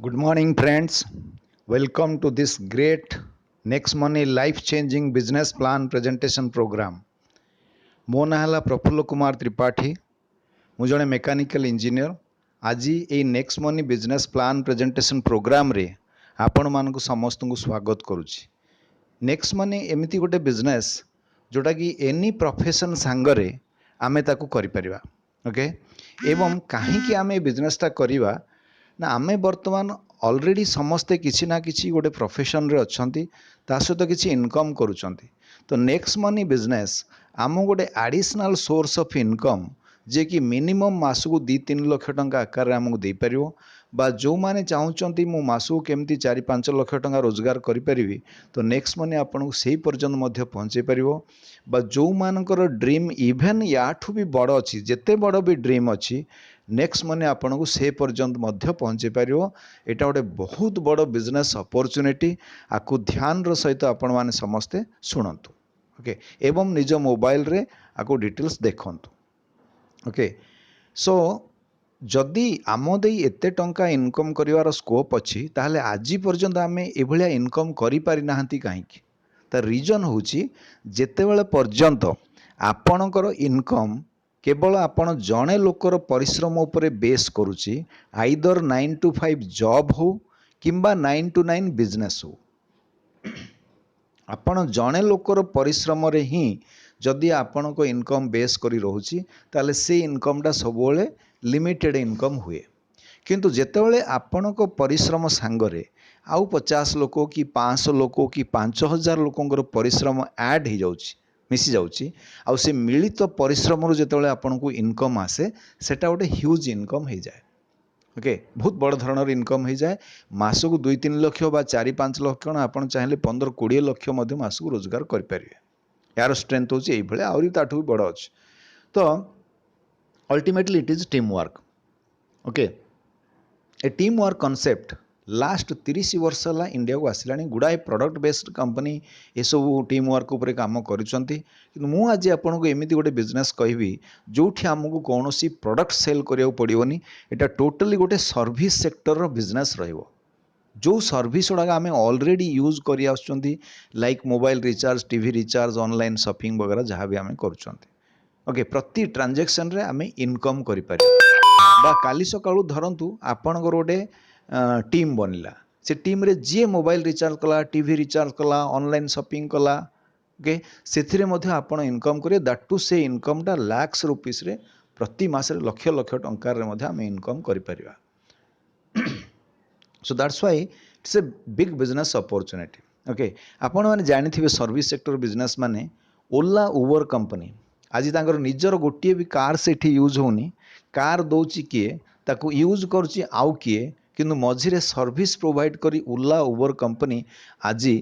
Good morning, friends. Welcome to this great Next Money life changing business plan presentation program. ମୋ ନାଁ ହେଲା ପ୍ରଫୁଲ୍ଲ କୁମାର ତ୍ରିପାଠୀ। ମୁଁ ଜଣେ ମେକାନିକାଲ ଇଞ୍ଜିନିୟର। ଆଜି ଏଇ next money business plan presentation ପ୍ରୋଗ୍ରାମରେ ଆପଣମାନଙ୍କୁ ସମସ୍ତଙ୍କୁ ସ୍ୱାଗତ କରୁଛି। ନେକ୍ସଟ ମନି ଏମିତି ଗୋଟେ ବିଜନେସ୍ ଯେଉଁଟାକି ଏନି ପ୍ରଫେସନ୍ ସାଙ୍ଗରେ ଆମେ ତାକୁ କରିପାରିବା। ଓକେ, ଏବଂ କାହିଁକି ଆମେ ଏ ବିଜନେସ୍ଟା କରିବା ନା ଆମେ ବର୍ତ୍ତମାନ ଅଲରେଡ଼ି ସମସ୍ତେ କିଛି ନା କିଛି ଗୋଟେ ପ୍ରଫେସନ୍ରେ ଅଛନ୍ତି, ତା ସହିତ କିଛି ଇନକମ୍ କରୁଛନ୍ତି। ତ ନେକ୍ସଟ ମନି ବିଜନେସ୍ ଆମକୁ ଗୋଟେ ଆଡ଼ିସନାଲ୍ ସୋର୍ସ ଅଫ୍ ଇନକମ୍ ଯିଏକି ମିନିମମ୍ ମାସକୁ 2-3 ଲକ୍ଷ ଟଙ୍କା ଆକାରରେ ଆମକୁ ଦେଇପାରିବ, ବା ଯେଉଁମାନେ ଚାହୁଁଛନ୍ତି ମୁଁ ମାସକୁ କେମିତି 4-5 ଲକ୍ଷ ଟଙ୍କା ରୋଜଗାର କରିପାରିବି, ତ ନେକ୍ସଟ ମନି ଆପଣଙ୍କୁ ସେହି ପର୍ଯ୍ୟନ୍ତ ମଧ୍ୟ ପହଞ୍ଚାଇ ପାରିବ। ବା ଯେଉଁମାନଙ୍କର ଡ୍ରିମ୍ ଇଭେନ୍ ୟାଠୁ ବି ବଡ଼ ଅଛି, ଯେତେ ବଡ଼ ବି ଡ୍ରିମ୍ ଅଛି, ନେକ୍ସଟ ମନି ଆପଣଙ୍କୁ ସେ ପର୍ଯ୍ୟନ୍ତ ମଧ୍ୟ ପହଞ୍ଚାଇ ପାରିବ। ଏଇଟା ଗୋଟେ ବହୁତ ବଡ଼ ବିଜନେସ୍ ଅପରଚ୍ୟୁନିଟି। ଆକୁ ଧ୍ୟାନର ସହିତ ଆପଣମାନେ ସମସ୍ତେ ଶୁଣନ୍ତୁ। ଓକେ, ଏବଂ ନିଜ ମୋବାଇଲରେ ଆକୁ ଡିଟେଲ୍ସ ଦେଖନ୍ତୁ। ଓକେ, ସୋ ଯଦି ଆମ ଦେଇ ଏତେ ଟଙ୍କା ଇନକମ୍ କରିବାର ସ୍କୋପ୍ ଅଛି, ତାହେଲେ ଆଜି ପର୍ଯ୍ୟନ୍ତ ଆମେ ଏଭଳିଆ ଇନକମ୍ କରିପାରିନାହାନ୍ତି କାହିଁକି? ତା ରିଜନ୍ ହେଉଛି ଯେତେବେଳେ ପର୍ଯ୍ୟନ୍ତ ଆପଣଙ୍କର ଇନକମ୍ କେବଳ ଆପଣ ଜଣେ ଲୋକର ପରିଶ୍ରମ ଉପରେ ବେସ୍ କରୁଛି, ଆଇଦର 9 to 5 ଜବ୍ ହେଉ କିମ୍ବା 9 to 9 ବିଜନେସ୍ ହେଉ, ଆପଣ ଜଣେ ଲୋକର ପରିଶ୍ରମରେ ହିଁ ଯଦି ଆପଣଙ୍କ ଇନକମ୍ ବେସ୍ କରି ରହୁଛି, ତାହେଲେ ସେ ଇନକମ୍ଟା ସବୁବେଳେ ଲିମିଟେଡ଼ ଇନକମ୍ ହୁଏ। କିନ୍ତୁ ଯେତେବେଳେ ଆପଣଙ୍କ ପରିଶ୍ରମ ସାଙ୍ଗରେ ଆଉ 50 ଲୋକ କି 500 ଲୋକ କି 5000 ଲୋକଙ୍କର ପରିଶ୍ରମ ଆଡ଼୍ ହେଇଯାଉଛି, ମିଶିଯାଉଛି, ଆଉ ସେ ମିଳିତ ପରିଶ୍ରମରୁ ଯେତେବେଳେ ଆପଣଙ୍କୁ ଇନକମ୍ ଆସେ, ସେଟା ଗୋଟେ ହ୍ୟୁଜ୍ ଇନକମ୍ ହେଇଯାଏ। ଓକେ, ବହୁତ ବଡ଼ ଧରଣର ଇନକମ୍ ହେଇଯାଏ। ମାସକୁ 2-3 ଲକ୍ଷ ବା 4-5 ଲକ୍ଷ କ'ଣ, ଆପଣ ଚାହିଁଲେ 15-20 ଲକ୍ଷ ମଧ୍ୟ ମାସକୁ ରୋଜଗାର କରିପାରିବେ। ଏହାର ଷ୍ଟ୍ରେନ୍ଥ ହେଉଛି ଏଇଭଳିଆ, ଆହୁରି ତାଠୁ ବି ବଡ଼ ଅଛି। ତ ultimately it is team work. Okay, A team work concept last 30 ବର୍ଷ ହେଲା ଇଣ୍ଡିଆକୁ ଆସିଲାଣି। ଗୁଡ଼ାଏ ପ୍ରଡ଼କ୍ଟ ବେସ୍ଡ କମ୍ପାନୀ ଏସବୁ ଟିମ୍ ୱାର୍କ ଉପରେ କାମ କରୁଛନ୍ତି। କିନ୍ତୁ ମୁଁ ଆଜି ଆପଣଙ୍କୁ ଏମିତି ଗୋଟେ ବିଜନେସ୍ କହିବି ଯେଉଁଠି ଆମକୁ କୌଣସି ପ୍ରଡ଼କ୍ଟ ସେଲ୍ କରିବାକୁ ପଡ଼ିବନି। ଏଇଟା ଟୋଟାଲି ଗୋଟେ ସର୍ଭିସ୍ ସେକ୍ଟରର ବିଜନେସ୍ ରହିବ। ଯେଉଁ ସର୍ଭିସ୍ ଗୁଡ଼ାକ ଆମେ ଅଲରେଡ଼ି ୟୁଜ୍ କରି ଆସୁଛନ୍ତି, like mobile recharge, TV recharge, online shopping ବଗେରା ଯାହା ବି ଆମେ କରୁଛନ୍ତି। ଓକେ, ପ୍ରତି ଟ୍ରାଞ୍ଜାକ୍ସନ୍ରେ ଆମେ ଇନକମ୍ କରିପାରିବା। ବା କାଲି ସକାଳୁ ଧରନ୍ତୁ ଆପଣଙ୍କର ଗୋଟେ ଟିମ୍ ବନିଲା, ସେ ଟିମ୍ରେ ଯିଏ ମୋବାଇଲ ରିଚାର୍ଜ କଲା, ଟିଭି ରିଚାର୍ଜ କଲା, ଅନଲାଇନ୍ ସପିଂ କଲା, ଓକେ, ସେଥିରେ ମଧ୍ୟ ଆପଣ ଇନକମ୍ କରିବେ। ଦ୍ୟାଟ୍ ଟୁ ସେ ଇନକମ୍ଟା ଲାକ୍ସ ରୁପିସ୍ରେ ପ୍ରତି ମାସରେ ଲକ୍ଷ ଲକ୍ଷ ଟଙ୍କାରେ ମଧ୍ୟ ଆମେ ଇନକମ୍ କରିପାରିବା। So that's why it's a big business opportunity. Okay, ଆପଣମାନେ ଜାଣିଥିବେ ସର୍ଭିସ୍ ସେକ୍ଟର ବିଜନେସ୍ ମାନେ ଓଲା, ଉବର କମ୍ପାନୀ ଆଜି ତାଙ୍କର ନିଜର ଗୋଟିଏ ବି କାର୍ ସେଠି ୟୁଜ୍ ହେଉନି। କାର୍ ଦେଉଛି କିଏ, ତାକୁ ୟୁଜ୍ କରୁଛି ଆଉ କିଏ, କିନ୍ତୁ ମଝିରେ ସର୍ଭିସ୍ ପ୍ରୋଭାଇଡ଼ କରି ଓଲା, ଉବର କମ୍ପାନୀ ଆଜି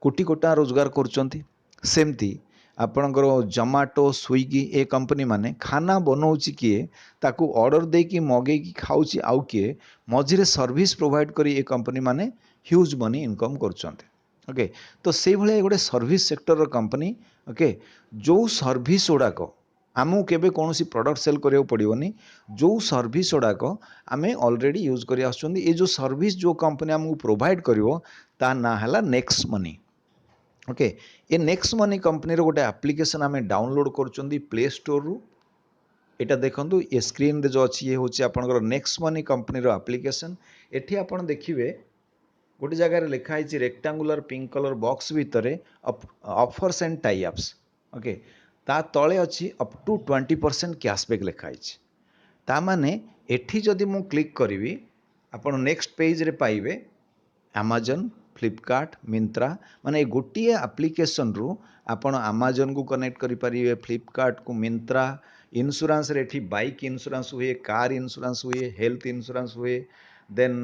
କୋଟି କୋଟି ଟଙ୍କା ରୋଜଗାର କରୁଛନ୍ତି। ସେମିତି ଆପଣଙ୍କର ଜୋମାଟୋ, ସ୍ୱିଗି ଏ କମ୍ପାନୀ ମାନେ ଖାନା ବନାଉଛି କିଏ, ତାକୁ ଅର୍ଡ଼ର ଦେଇକି ମଗେଇକି ଖାଉଛି ଆଉ କିଏ, ମଝିରେ ସର୍ଭିସ୍ ପ୍ରୋଭାଇଡ଼ କରି ଏ କମ୍ପାନୀ ମାନେ ହ୍ୟୁଜ୍ ମନି ଇନକମ୍ କରୁଛନ୍ତି। ଓକେ, ତ ସେଇଭଳିଆ ଗୋଟେ ସର୍ଭିସ୍ ସେକ୍ଟରର କମ୍ପାନୀ। ଓକେ, ଯେଉଁ ସର୍ଭିସ୍ ଗୁଡ଼ାକ ଆମକୁ କେବେ କୌଣସି ପ୍ରଡ଼କ୍ଟ ସେଲ୍ କରିବାକୁ ପଡ଼ିବନି, ଯେଉଁ ସର୍ଭିସ୍ ଗୁଡ଼ାକ ଆମେ ଅଲରେଡ଼ି ୟୁଜ୍ କରି ଆସୁଛନ୍ତି, ଏ ଯେଉଁ ସର୍ଭିସ୍ ଯେଉଁ କମ୍ପାନୀ ଆମକୁ ପ୍ରୋଭାଇଡ଼ କରିବ, ତା ନାଁ ହେଲା next money. Okay, A next money କମ୍ପାନୀର ଗୋଟେ ଆପ୍ଲିକେସନ୍ ଆମେ ଡାଉନଲୋଡ଼ କରୁଛନ୍ତି ପ୍ଲେ ଷ୍ଟୋରରୁ। এটা দেখନ୍ତୁ ଏ ସ୍କ୍ରିନ୍ରେ ଯେଉଁ ଅଛି, ଇଏ ହେଉଛି ଆପଣଙ୍କର ନେକ୍ସଟ ମନି କମ୍ପାନୀର ଆପ୍ଲିକେସନ୍। ଏଠି ଆପଣ ଦେଖିବେ ଗୋଟେ ଜାଗାରେ ଲେଖା ହେଇଛି ରେକ୍ଟାଙ୍ଗୁଲାର ପିଙ୍କ କଲର୍ ବକ୍ସ ଭିତରେ offers and tie ups. Okay, ତା ତଳେ ଅଛି ଅପ୍ ଟୁ 20% କ୍ୟାସବ୍ୟାକ୍ ଲେଖା ହେଇଛି। ତା ମାନେ ଏଠି ଯଦି ମୁଁ କ୍ଲିକ୍ କରିବି, ଆପଣ ନେକ୍ସଟ ପେଜ୍ରେ ପାଇବେ ଆମାଜନ୍, ଫ୍ଲିପକାର୍ଟ, ମିନ୍ତ୍ରା, ମାନେ ଏ ଗୋଟିଏ ଆପ୍ଲିକେସନ୍ରୁ ଆପଣ ଆମାଜନ୍କୁ କନେକ୍ଟ କରିପାରିବେ, ଫ୍ଲିପକାର୍ଟକୁ, ମିନ୍ତ୍ରା। ଇନ୍ସୁରାନ୍ସରେ ଏଠି ବାଇକ୍ ଇନ୍ସୁରାନ୍ସ ହୁଏ, କାର୍ ଇନ୍ସୁରାନ୍ସ ହୁଏ, ହେଲ୍ଥ ଇନ୍ସୁରାନ୍ସ ହୁଏ। ଦେନ୍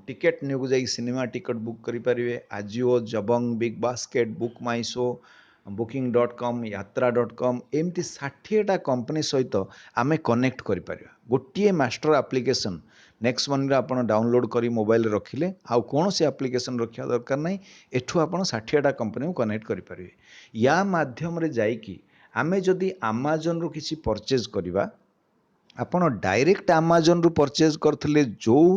ଟିକେଟ୍ ନ୍ୟୁକୁ ଯାଇକି ସିନେମା ଟିକେଟ୍ ବୁକ୍ କରିପାରିବେ। ଆଜିଓ, ଜବଙ୍ଗ, ବିଗ୍ ବାସ୍କେଟ୍, ବୁକ୍ ମାଇ ଶୋ, booking.com, yatra.com, ଏମିତି 60ଟା କମ୍ପାନୀ ସହିତ ଆମେ କନେକ୍ଟ କରିପାରିବା। ଗୋଟିଏ ମାଷ୍ଟର ଆପ୍ଲିକେସନ୍ ନେକ୍ସଟ ମନିରେ ଆପଣ ଡାଉନଲୋଡ଼ କରି ମୋବାଇଲରେ ରଖିଲେ ଆଉ କୌଣସି ଆପ୍ଲିକେସନ୍ ରଖିବା ଦରକାର ନାହିଁ। ଏଠୁ ଆପଣ 60ଟା କମ୍ପାନୀକୁ କନେକ୍ଟ କରିପାରିବେ। ୟା ମାଧ୍ୟମରେ ଯାଇକି ଆମେ ଯଦି ଆମାଜନ୍ରୁ କିଛି ପରଚେଜ୍ କରିବା, ଆପଣ ଡାଇରେକ୍ଟ ଆମାଜନ୍ରୁ ପରଚେଜ୍ କରିଥିଲେ ଯେଉଁ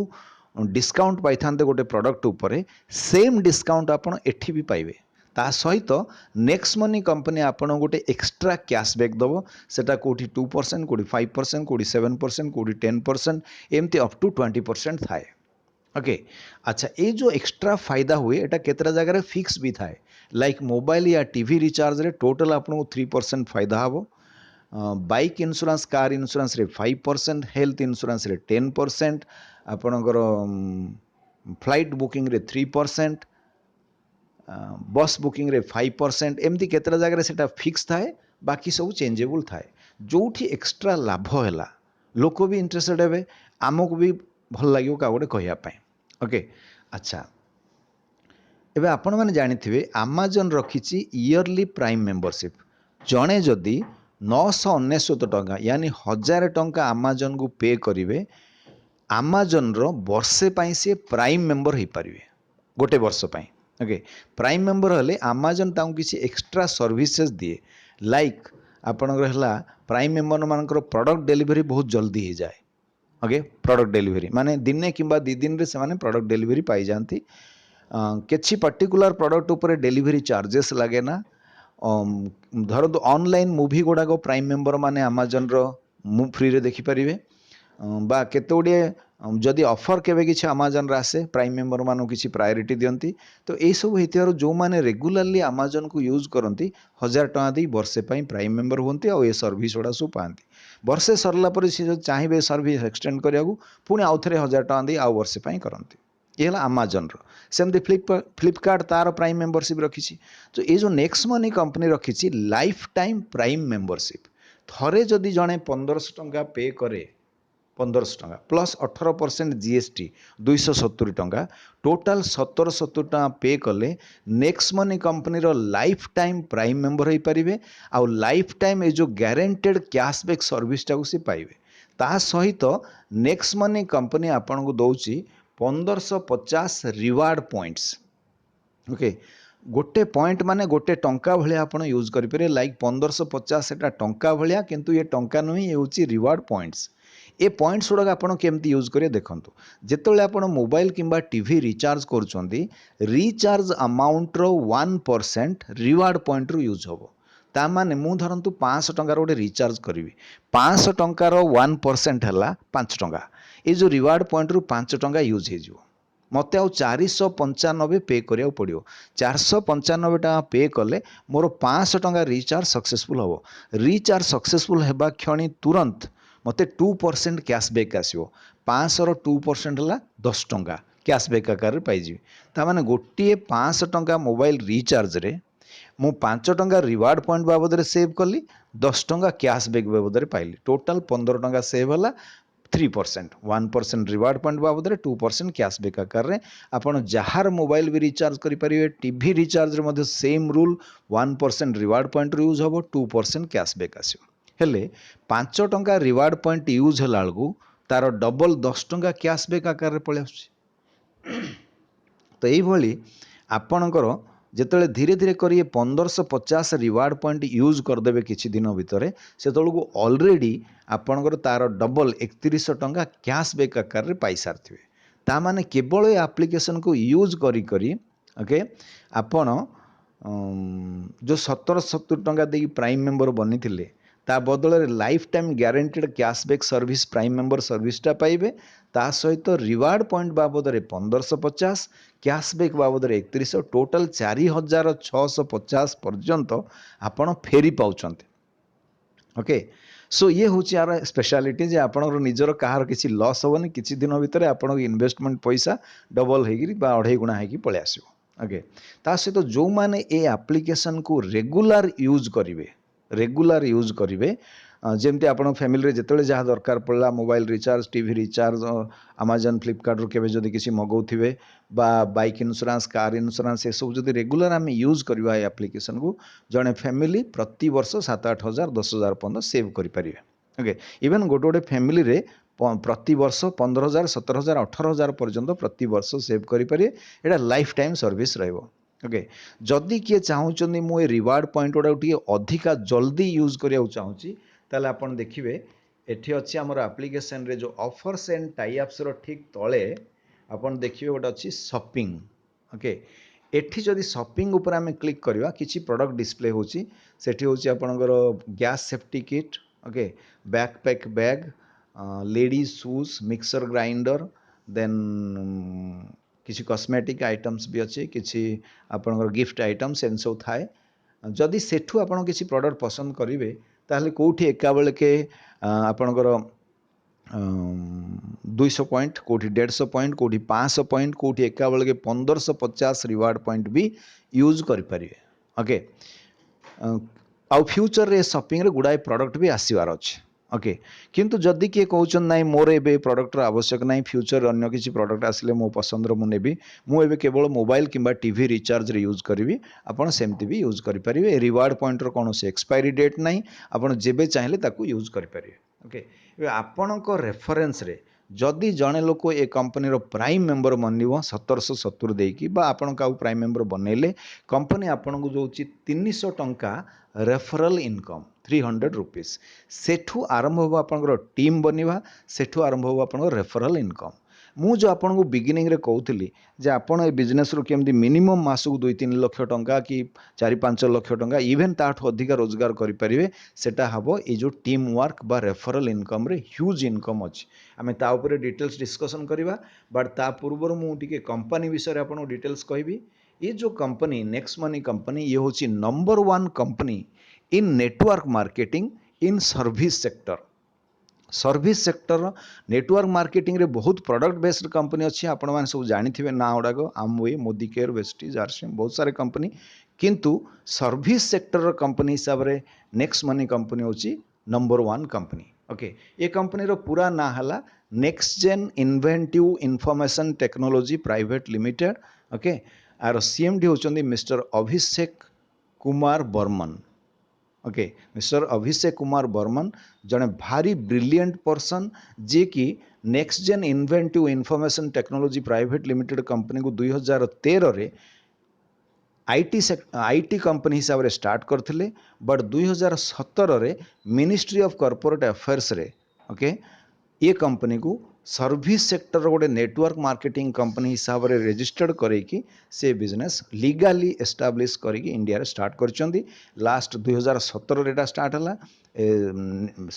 डिस्काउंट पाइथान्ते गोटे प्रोडक्ट उपरे सेम डिस्काउंट आपण एठी भी पाइबे ता सहित नेक्स्ट मनी कंपनी आपण गोटे एक्स्ट्रा कैशबैक दबो सेटा कोठी 2% कोठी 5% कोठी 7% कोठी 10% एमती अप टू 20% थाए ओके अच्छा ये जो एक्स्ट्रा फायदा हुए एटा केतरा जगह फिक्स भी थाए लाइक मोबाइल या टीवी रिचार्ज रे टोटल आपको 3% फायदा हबो बाइक इन्शुरांस कार इन्शुरांस रे 5% हेल्थ इन्शुरांस रे 10% आपणकर फ्लाइट बुकिंग रे 3% बस बुकिंग रे 5% एमती केतरा जगह सेटा फिक्स थाए बाकी सब चेंजेबल थाए जोठी एक्स्ट्रा लाभ हैला लोक भी इंटरेस्टेड हेबे आमको भी भल लगे क्या गोटे कहवाई ओके अच्छा एबे आपण मैंने जानी आमाजन रखी इयरली प्राइम मेंबरशिप जड़े जदि 999 टंका यानी 1000 टंका आमाजन को पे करेंगे आमाजन रो वर्षे पाई सी प्राइम मेंबर हो पारे गोटे वर्ष पाई ओके प्राइम मेंबर हेले आमाजन ताऊ किसी एक्स्ट्रा सर्विसेज दिए लाइक आपणकर प्राइम मेंबर मानकर प्रोडक्ट डिलीवरी बहुत जल्दी हो जाए ओके प्रोडक्ट डिलीवरी माने दिने किंबा 2 दिन रे से प्रोडक्ट डिलीवरी पाई जाती किसी पर्टिकुलर प्रोडक्ट उपर डिलीवरी चार्जेस लगे ना धरतु ऑनलाइन मूवी गुड़ाक प्राइम मेंबर माने आमाजन रो फ्री रे देखिपारे बा केते गुड़े जदि ऑफर केवे किसी आमाजन रे आसे प्राइम मेंबर मानू किसी प्रायोरिटी दियंती तो यही सब होइतियार जो माने रेगुलरली आमाजन को यूज करती 1000 टका दी वर्षे पाई प्राइम मेंबर होती और ये सर्विस गुड़ा सब पाती वर्षे सरला पर सी जो चाहिए सर्विस एक्सटेंड करिया पुणी आउ थे 1000 टका दी आउ वर्षे पाई करती ये है आमाजन सेमती फ्लिपकार्ट तार प्राइम मेंबरशिप रखी तो ये जो नेक्स्ट मनी कंपनी रखी लाइफ टाइम प्राइम मेंबरशिप थरे जदि जड़े 1500 टंका पे करे 1500 टंका प्लस 18% जीएसटी 270 टंका टोटाल 1770 टंका पे कले नेक्स्ट मनी कंपनी रो लाइफ टाइम प्राइम मेंबर हो पारे आउ लाइफ टाइम ये जो गारंटेड कैशबैक सर्विस टाक सी पाइबे ता सहित नेक्स्ट मनी कंपनी आपन को दौची 1550 रिवार्ड पॉइंट्स ओके गोटे पॉइंट माने गोटे टंका भलिया आपण यूज करें लाइक 1550 एटा टंका भलिया किंतु ये टंका नुही ये होची रिवार्ड पॉइंट्स ए पॉइंट्स गुड़ा आपड़ केमती यूज करेंगे देखो जिते आप मोबाइल किंबा टीवी रिचार्ज करुँच रिचार्ज अमाउंट रो 1% रिवार्ड पॉइंट रू यूज हम ता माने मु धरतु 500 टंकार गोटे रिचार्ज करी 500 टंकार 1% है 5 टंका ये जो रिवार्ड पॉइंट रू 5 टंका यूज हो मत आउ 495 पे करिया पड़ो 495 टका पे कले मोर 500 टंका रिचार्ज सक्सेसफुल हम रिचार्ज सक्सेसफुल होगा क्षणी तुरंत मते 2% कैशबैक आसो 500 2% है 10 टंका कैशबैक आकार पाइबी ताने गोटे 500 टंका मोबाइल रिचार्ज रे मु 5 टंका रिवार्ड पॉइंट बाबद सेव कली 10 टंका कैशबैक बाबद पाइली टोटाल 15 टंका सेव है 3% 1% रिवार्ड पॉइंट बाबद 2% कैशबैक आकार में आपड़ जार मोबाइल भी रिचार्ज करेंगे टीवी रिचार्ज रे same rule 1% reward point use हम 2% कैशबैक आसो हेले 5 टंका रिवार्ड पॉइंट यूज है तार डबल 10 टंका कैशबैक आकार पलि आस तो यही आपणकर जिते धीरे धीरे कर 1550 रिवार्ड पॉइंट यूज करदे किसी दिन भितर से ऑलरेडी आपणकर तार डबल 3100 टंका कैशबैक आकार में पाई सारी ता माने केवल ये एप्लिकेशन को यूज करी ओके आपण जो 1770 टंका देकी प्राइम मेंबर बनी थिले ता बदल lifetime guaranteed cashback service prime member सर्विसटा पाइबे ता सहित रिवार्ड पॉइंट बाबद 1550 कैशबैक बाबद 3100 टोटाल 4650 पर्यंत आपण फेरी पाउछंते ओके सो ये हूँ यार स्पेशलिटी जे आपणकर निजर कहार किसी लॉस हेनी किसी दिन भितर आपण इन्वेस्टमेंट पैसा डबल हो अढ़ाई गुणा हो पलि आसो ओके ता सहित जो माने ए एप्लिकेशन को रेगुलर यूज करेंगे जमती आप फैमिली जिते जहाँ दरकार पड़ा mobile recharge TV recharge Amazon Flipkart रू केवे जदि किसी मगाउे बाइक इन्शुरांस कार इन्शुरांस ये सब जब रेगुलर आम यूज करवा एप्लिकेशन को जड़े फैमिली प्रति वर्ष 7-8 हजार 10,000 पर्यटन सेव करेंगे ओके इवेन गोटे गोटे फैमिली रे प्रति वर्ष 15,000 17,000 18,000 पर्यंत प्रति वर्ष सेव करेंगे यहाँ लाइफ टाइम सर्विस रहिबो ओके जदि किए चाहूँ मुझे रिवार्ड पॉइंट गुड़ा अधिका जल्दी यूज करने चाहूँगी ताले आपन देखिए एठी अच्छी आमर एप्लिकेशन रे जो ऑफर्स एंड टाई अप्स रो ठीक तले आपण देखिए गोटे अच्छी शॉपिंग ओके एठी जदि शॉपिंग ऊपर आम क्लिक करवा किसी प्रोडक्ट डिस्प्ले होची सेठी होची आपणकर gas safety kit okay backpack bag ladies shoes mixer grinder then किसी कॉस्मेटिक आइटम्स भी अच्छे किसी आपणकर गिफ्ट आइटम्स एन सब थाए जदि सेठू आपण किसी प्रोडक्ट पसंद करेंगे ताहले कोठी एका बेलके आपणकर 200 पॉइंट कोठी 150 पॉइंट कोठी 500 पॉइंट कोठी एका बेलके 1550 रिवार्ड पॉइंट भी यूज करें ओके आउ फ्यूचर रे शॉपिंग रे गुड़ाए प्रोडक्ट भी आसबार अच्छे ओके किंतु जदि किए कहउछन नाइ मोर एबे प्रोडक्टर आवश्यक नाइ फ्यूचर अन्य किसी प्रोडक्ट आसिले मो पसंद रो मु नेबी मु एबे केवल मोबाइल किंबा टीवी रिचार्ज रे यूज करिवि आपण सेमती भी यूज करि परिबे रिवार्ड पॉइंट रो कोनोसी एक्सपायरी डेट नाइ आपण जेबे चाहिले ताकू यूज करि परिबे ओके एबे आपणको रेफरेंस रे जदि जड़े लोक ए कंपनी रो प्राइम मेंबर बनिव 1770 देकी बा आपण का प्राइम मेंबर बनैले कंपनी आपण को जोची 300 टंका रेफरल इनकम 300 रुपीस सेठू आरंभ हो आपंकर टीम बनिवा सेठू आरंभ हो आपंकर रेफरल इनकम मु जो आपन को बिगिनिंग रे कहूली जे आपण ए बिजनेस रो केमती मिनिमम मासक 2-3 लाख टंका कि 4-5 लाख टंका इवेन ताठू अधिक रोजगार करि परिबे सेटा हबो ए जो टीम वर्क बा रेफरल इनकम रे ह्यूज इनकम अछि आमे ता ऊपर डिटेल्स डिस्कशन करिवा बट ता पूर्व मु टिके कंपनी विषय रे आपन डिटेल्स कहबी ये जो कंपनी नेक्स्ट मनी कंपनी ये होची number 1 company in network marketing in service sector network marketing रे बहुत प्रोडक्ट बेस्ड कंपनी अच्छी आपण मैंने सब जानी ना गुड़ाक Amway Modicare Vestige RCM बहुत सारे कंपनी किंतु सर्विस सेक्टर कंपनी हिसाब से नेक्स्ट मनी कंपनी होची नंबर 1 कंपनी ओके ये कंपनी रो पूरा ना हला next gen inventive information technology private limited okay our CMD होचंदी mister Abhishek Kumar Barman okay mister Abhishek Kumar Barman जड़े भारी ब्रिलियंट पर्सन जे कि next gen inventive information technology private limited company को 2013 रे आईटी कंपनी हिसाब रे स्टार्ट करथिले बट 2017 रे मिनिस्ट्री ऑफ कॉर्पोरेट अफेयर्स रे ओके ये कंपनी को सर्विस सेक्टर गोटे नेटवर्क मार्केटिंग कंपनी हिसाब रे रजिस्टर्ड करैकि से बिजनेस लीगाली एस्टाब्लिश करके इंडिया रे स्टार्ट करचंदी लास्ट 2017 रे स्टार्ट हला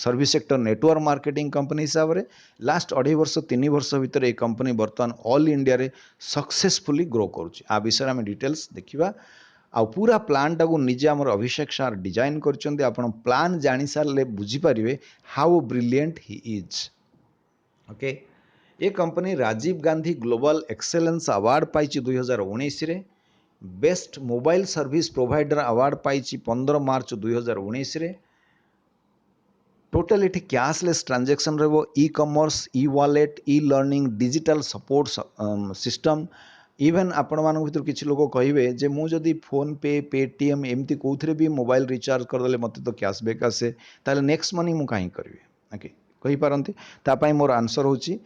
service sector network marketing company हिसाब रे लास्ट 2.5 वर्ष 3 वर्ष भीतर ये कंपनी बर्तमान ऑल इंडिया रे सक्सेसफुली ग्रो करुछि आ विषय में डिटेल्स देखिबा आ पूरा प्लान टाको निजे आमर अभिषेक सार डिजाइन करचंदी आपण प्लान जानि सारले बुझी परिबे how brilliant he is okay ये company Rajiv Gandhi global excellence award पाई 2019 रे best mobile service provider award पाई 15 मार्च 2019 रे टोटल इठी कैशलेस ट्रांजैक्शन रे वो e commerce e wallet e learning digital support system even आपण मान भर किसी लोग कहे जे मु जदि फोन पे पेटीएम एमती कौन भी मोबाइल रिचार्ज करदे मत तो कैशबैक आसे ताले नेक्स्ट मनी मु कहीं करी ओके कही पारंती तापाई मोर आंसर होची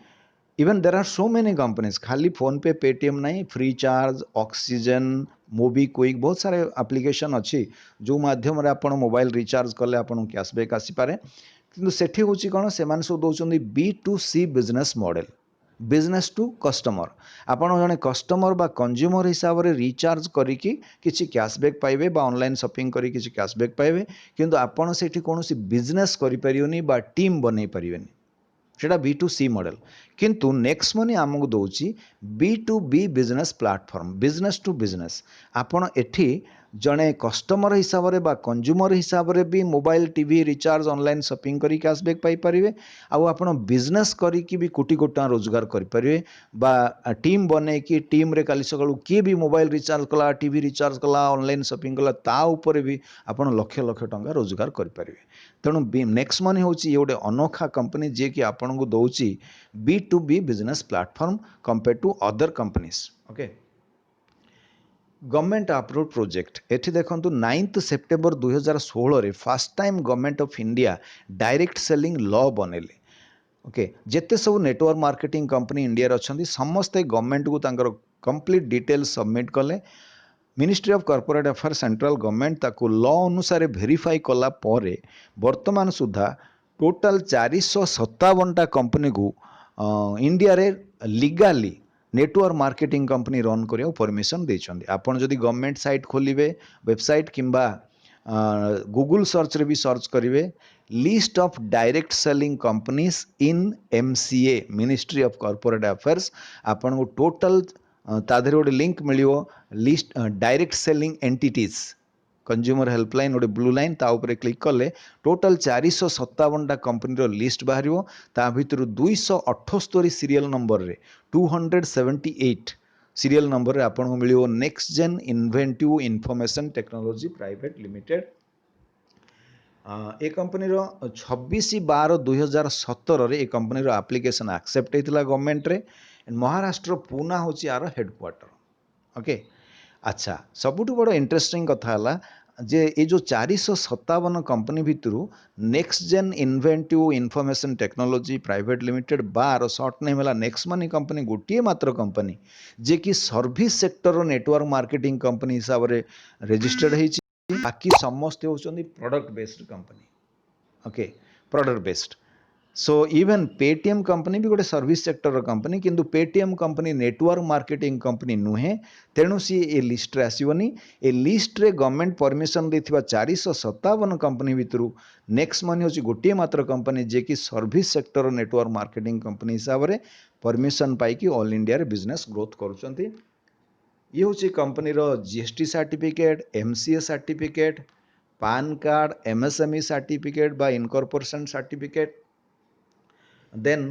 even there are so many companies खाली फोन पे पेटीएम नहीं फ्री चार्ज ऑक्सीजन मोबिक्विक बहुत सारे एप्लिकेशन अच्छी जो माध्यम आपण मोबाइल रिचार्ज कले आपन कैशबैक आसीपारे किंतु सेठी होची कोन से माने सब दोचंदी B2C business model business to customer आपण जने कस्टमर बा कंज्यूमर हिसाब रे रिचार्ज करिकी किछि कैशबैक पाइबे बा ऑनलाइन शॉपिंग करी किछि कैशबैक पाइबे किंतु आपण सेठी कोनोसी बिजनेस करि परियोनी बा टीम बनै परिबेनी सेटा B2C मॉडल किंतु नेक्स्ट मनी आमको दौची B2B business platform business to business आपण एठी जड़े कस्टमर हिसाब रे बा कंज्यूमर हिसाब रे भी mobile TV recharge online shopping करी कैशबैक पाई परिवे आउ आपण बिजनेस करी की भी कोटी कोटी टका रोजगार करि परिवे बा टीम बने की टीम रे काली सकाळू किए भी मोबाइल रिचार्ज कला टीवी रिचार्ज कला ऑनलाइन शॉपिंग कला ता ऊपर भी आपण लक्ष लक्ष टका रोजगार करि परिवे तेणु नेक्स्ट मनी होची ये गोटे अनोखा कंपनी जे कि आपण को दौची B2B business platform compare to other companies okay government approve project एठी देखंतु 9 सेप्टेम्बर 2016 रे first time government of India direct selling law बनेले ओके जेते सब नेटवर्क मार्केटिंग कंपनी इंडिया रे अछंती समस्त गवर्नमेंट को तांकर कंप्लीट डिटेल्स सबमिट कले ministry of corporate affair central government ताको लॉ अनुसार वेरीफाई कला परे वर्तमान सुधा टोटल 457टा कंपनी को इंडिया रे legally network marketing company run करिया परमिशन देइछन्ती। आपण जदि गवर्नमेंट साइट खोलिबे वेबसाइट किंबा गूगल सर्च रे भी सर्च करिवे list of direct selling companies in MCA ministry of corporate affairs आपण को टोटल ताधरे गोटे लिंक मिलियो list direct selling entities consumer helpline गोटे ब्लू लाइन ता ऊपर क्लिक कले टोटल 457टा कंपनी लिस्ट बाहर ता भितर 278 सीरियल नंबर रे 278 सीरियल नंबर रे आपन को मिलियो next gen inventive information technology private limited. ए कंपनी 26/12/2017 रे ए कंपनी एप्लिकेशन एक्सेप्ट होता गवर्नमेंट रे। महाराष्ट्र पूना हूँ यार हेडक्वार्टर। ओके अच्छा सबुठ बड़ इंटरेस्टिंग कथा है जे ये जो 457 कंपनी भितर next gen inventive information technology private limited बार सर्ट नेम है नेक्स्ट मनी कंपनी गोटे मात्र कंपनी जे कि service sector network marketing company हिसाब से रजिस्टर्ड है। बाकी समस्ते होचंदी product based company. Okay product based so even Paytm company भी गोटे सर्विस सेक्टर कंपनी किंतु Paytm company network marketing company नुहे तेणु सी ए लिस्ट रे आसीबनी। ए लिस्ट रे गवर्नमेंट परमिशन देथिबा 457 कंपनी भितरु नेक्स्ट मनी होची गोटे मात्र कंपनी जे कि service sector network marketing company हिसाब रे परमिशन पाई कि ऑल इंडिया रे बिजनेस ग्रोथ करूचंती। ये हूँ company GST certificate MCA certificate PAN card MSME certificate बा incorporation certificate then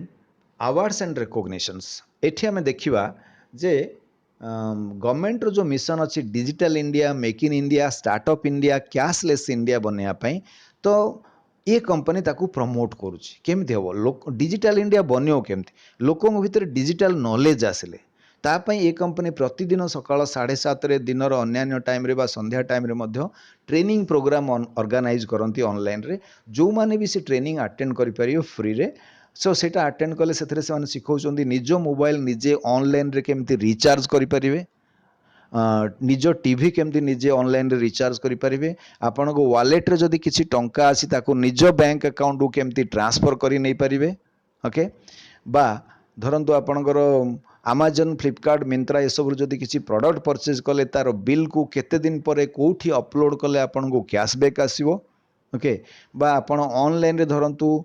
awards and recognitions. एठी हमें देखिबा जे गवर्नमेंट जो मिशन अच्छी digital India make in India startup India cashless India बनया पई तो ये कंपनी ताकू प्रमोट करुच्ची केमती हम लोक डिजिटल इंडिया बनो केमती लोकों भितर डिजिटल नॉलेज आसिले तापाई ये कंपनी प्रतिदिन सकाळ 7:30 दिन अन्य टाइम रे बा संध्या टाइम रे मध्य ट्रेनिंग प्रोग्राम ऑर्गेनाइज करती ऑनलाइन रे जो माने भी से ट्रेनिंग अटेंड करि परियो फ्री रे। सो सेटा अटेंड कले से शिखौचंदी निज मोबाइल निजे ऑनलाइन रे केमती रिचार्ज करि परिबे निज टीवी केमती निजे ऑनलाइन रे रिचार्ज करि परिबे आपन को वॉलेट रे जदी किछि टंका आसी ताको निज बैंक अकाउंट को केमती ट्रांसफर करि नै परिबे। ओके बा धरंतु आपनकर अमेजन फ्लिपकार्ट मिंत्रा ये सब जदि किसी प्रोडक्ट परचेज कले तार बिल को केते दिन पर कोठी अपलोड कले आपन को कैशबैक आसीबो। ओके बा आपन ऑनलाइन रे धरंतु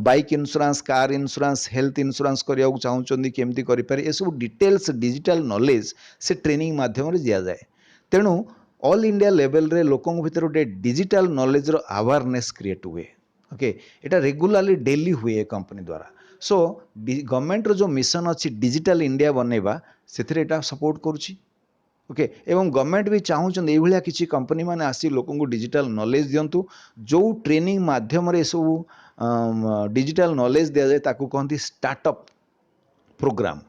bike insurance car insurance health insurance करिया चाहूचंदी केमती करि पारे ए सब डिटेल्स डिजिटल नॉलेज से ट्रेनिंग माध्यम रे दिया जाए। तेणु ऑल इंडिया लेवल रे लोकों भितर गोटे डिजिटल नॉलेज रो अवेयरनेस क्रिएट हुए। ओके एटा रेगुलरली डेली हुए कंपनी द्वारा। सो गवर्नमेंट रो जो मिशन अच्छी डिजिटल इंडिया बनैबा सेथिरे एटा सपोर्ट करुच्ची। ओके एवं गवर्नमेंट भी चाहूचंदी एभलिया किछि कंपनी माने आसी लोकों को डिजिटल नॉलेज दियंतु जो ट्रेनिंग माध्यम रे सब डिजिटल नॉलेज दिया जाए ताकू कहंती startup programme.